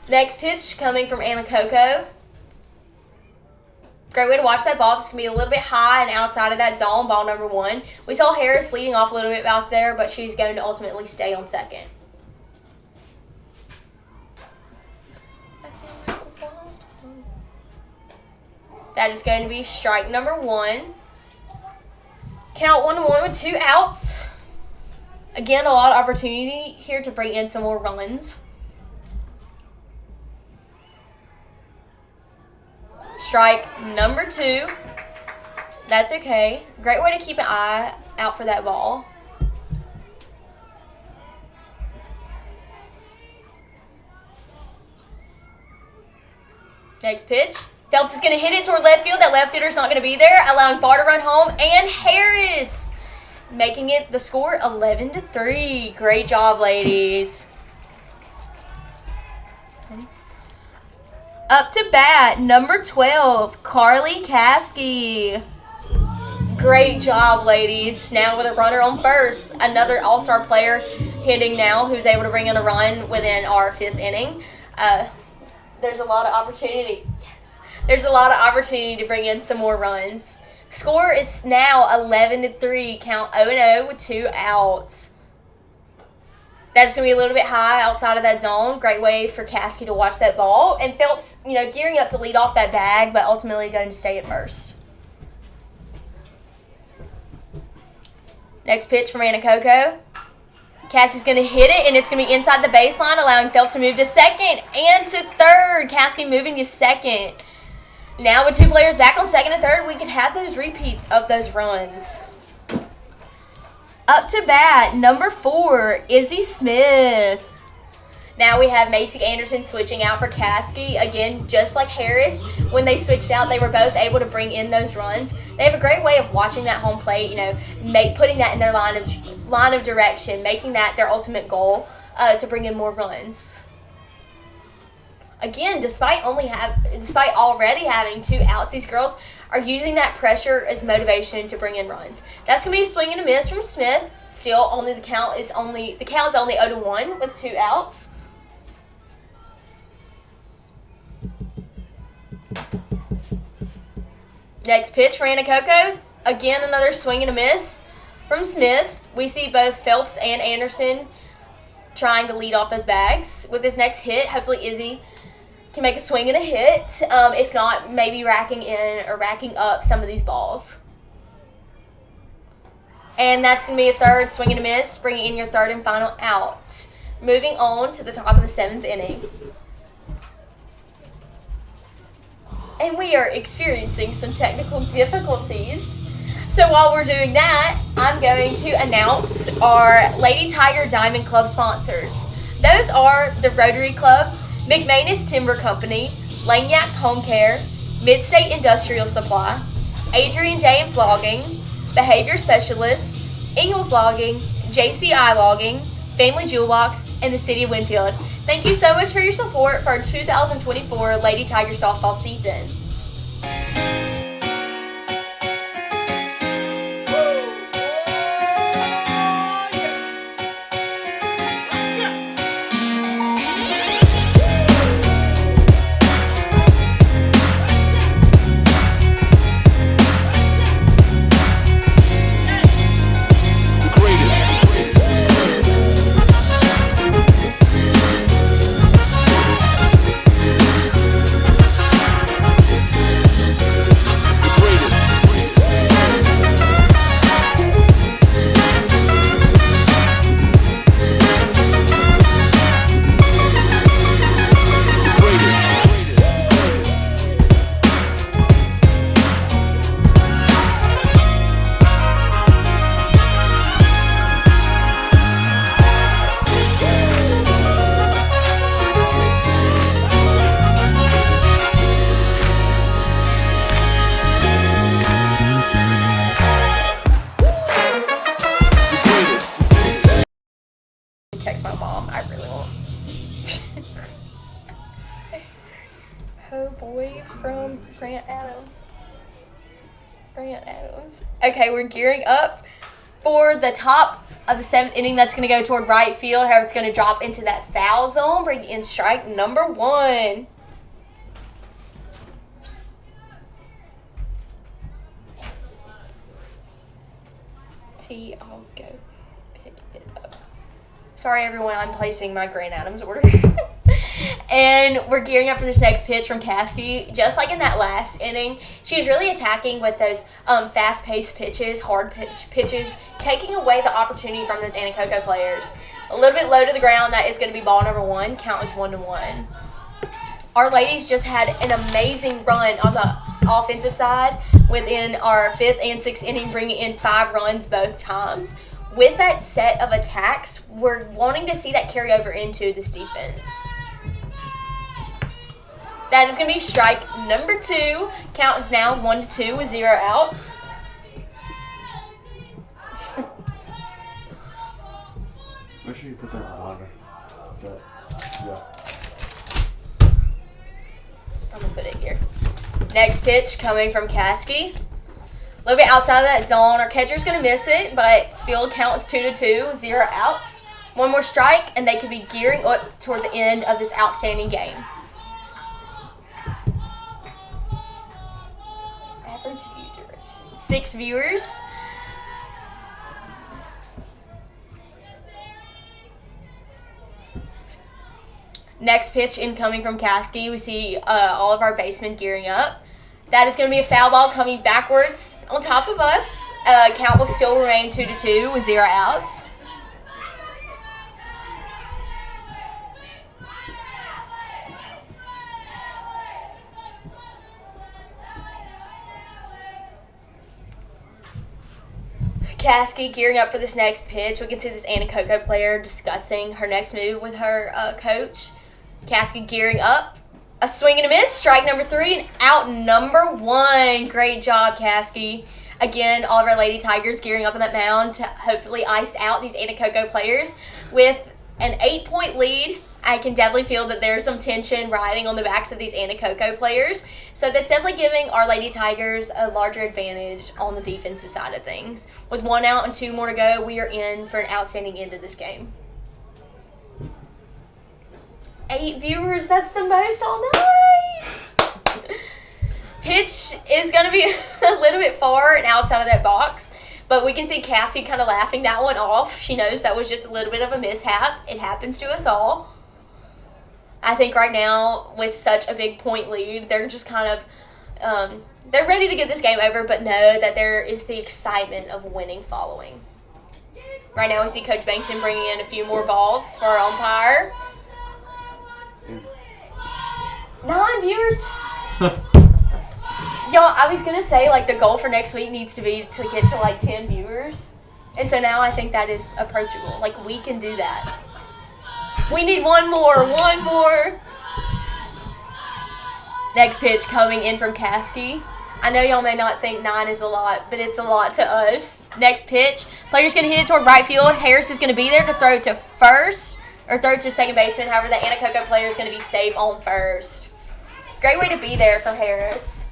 Next pitch coming from Anacoco. Great way to watch that ball. This can be a little bit high and outside of that zone, ball number 1. We saw Harris leading off a little bit back there, but she's going to ultimately stay on second. That is going to be strike number 1. Count 1-1 with 2 outs. Again, a lot of opportunity here to bring in some more runs. Strike number 2. That's okay. Great way to keep an eye out for that ball. Next pitch. Phelps is going to hit it toward left field. That left fielder's not going to be there, allowing Farr to run home. And Harris making it the score 11-3. Great job, ladies. Up to bat, number 12, Carly Caskey. Great job, ladies. Now with a runner on first, another all-star player hitting now who's able to bring in a run within our 5th inning. There's a lot of opportunity. Yes. There's a lot of opportunity to bring in some more runs. Score is now 11-3. Count 0-0 with 2 outs. That's going to be a little bit high outside of that zone. Great way for Caskey to watch that ball. And Phelps, gearing up to lead off that bag, but ultimately going to stay at first. Next pitch from Anacoco. Caskey's going to hit it, and it's going to be inside the baseline, allowing Phelps to move to second and to third. Caskey moving to second. Now with 2 players back on second and third, we could have those repeats of those runs. Up to bat, number 4, Izzy Smith. Now we have Macy Anderson switching out for Caskey. Again, just like Harris, when they switched out, they were both able to bring in those runs. They have a great way of watching that home plate, putting that in their line of direction, making that their ultimate goal to bring in more runs. Again, despite already having 2 outs, these girls are using that pressure as motivation to bring in runs. That's going to be a swing and a miss from Smith. Still, the count is only 0-1 with 2 outs. Next pitch for Anacoco. Again, another swing and a miss from Smith. We see both Phelps and Anderson trying to lead off those bags. With this next hit, hopefully Izzy can make a swing and a hit. If not, maybe racking up some of these balls. And that's going to be a third swing and a miss, bringing in your 3rd and final out. Moving on to the top of the 7th inning. And we are experiencing some technical difficulties. So while we're doing that, I'm going to announce our Lady Tiger Diamond Club sponsors. Those are the Rotary Club, McManus Timber Company, Langyak Home Care, Midstate Industrial Supply, Adrian James Logging, Behavior Specialists, Ingalls Logging, JCI Logging, Family Jewel Box, and the City of Winnfield. Thank you so much for your support for our 2024 Lady Tiger softball season. Text my mom. I really won't. Oh boy, from Grant Adams. Okay, we're gearing up for the top of the 7th inning. That's going to go toward right field. However, it's going to drop into that foul zone, bringing in strike number 1. I'll go pick it up. Sorry, everyone, I'm placing my Grant Adams order. And we're gearing up for this next pitch from Caskey. Just like in that last inning, she was really attacking with those fast-paced pitches, hard pitches, taking away the opportunity from those Anacoco players. A little bit low to the ground, that is going to be ball number 1. Count is 1-1. Our ladies just had an amazing run on the offensive side within our 5th and 6th inning, bringing in 5 runs both times. With that set of attacks, we're wanting to see that carry over into this defense. That is going to be strike number 2. Count is now 1-2 with 0 outs. Make sure you put that reminder. Yeah. I'm going to put it here. Next pitch coming from Caskey. A little bit outside of that zone. Our catcher's going to miss it, but still counts 2-2, 0 outs. One more strike, and they could be gearing up toward the end of this outstanding game. Average view duration. 6 viewers. Next pitch incoming from Caskey. We see all of our basemen gearing up. That is going to be a foul ball coming backwards on top of us. Count will still remain 2-2 with 0 outs. Caskey gearing up for this next pitch. We can see this Anacoco player discussing her next move with her coach. Caskey gearing up. A swing and a miss. Strike number 3 and out number 1. Great job, Caskey. Again, all of our Lady Tigers gearing up on that mound to hopefully ice out these Anacoco players. With an 8-point lead, I can definitely feel that there's some tension riding on the backs of these Anacoco players. So that's definitely giving our Lady Tigers a larger advantage on the defensive side of things. With 1 out and 2 more to go, we are in for an outstanding end of this game. 8 viewers, that's the most all night. Pitch is going to be a little bit far and outside of that box, but we can see Cassie kind of laughing that one off. She knows that was just a little bit of a mishap. It happens to us all. I think right now, with such a big point lead, they're just kind of, they're ready to get this game over, but know that there is the excitement of winning following. Right now we see Coach Bankston bringing in a few more balls for our umpire. 9 viewers. Y'all, I was going to say, like, the goal for next week needs to be to get to, like, 10 viewers. And so now I think that is approachable. Like, we can do that. We need one more. Next pitch coming in from Caskey. I know y'all may not think 9 is a lot, but it's a lot to us. Next pitch. Player's going to hit it toward right field. Harris is going to be there to throw it to first or throw it to second baseman. However, the Anacoco player is going to be safe on first. Great way to be there for Harris.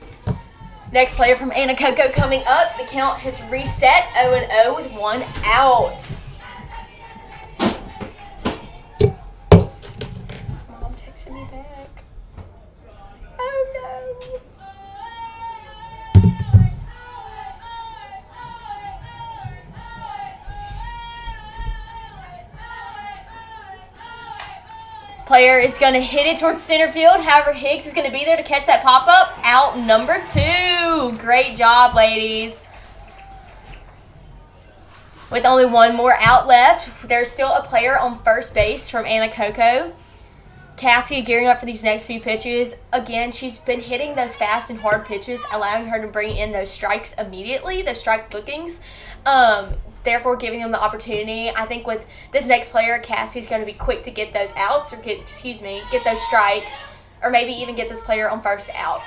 Next player from Anacoco coming up. The count has reset 0-0 with 1 out. Mom texted me back. Oh no. Player is going to hit it towards center field. However, Higgs is going to be there to catch that pop-up. Out number 2. Great job, ladies. With only 1 more out left, there's still a player on first base from Anacoco. Cassie gearing up for these next few pitches. Again, she's been hitting those fast and hard pitches, allowing her to bring in those strikes immediately, those strike bookings. Therefore, giving them the opportunity. I think with this next player, Cassie's going to be quick to get those outs, or get those strikes, or maybe even get this player on first out.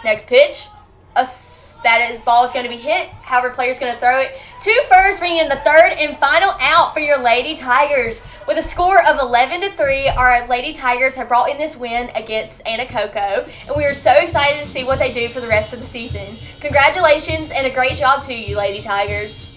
Next pitch, ball is going to be hit. However, player's going to throw it to first, bringing in the third and final out for your Lady Tigers. With a score of 11-3, our Lady Tigers have brought in this win against Anacoco, and we are so excited to see what they do for the rest of the season. Congratulations and a great job to you, Lady Tigers.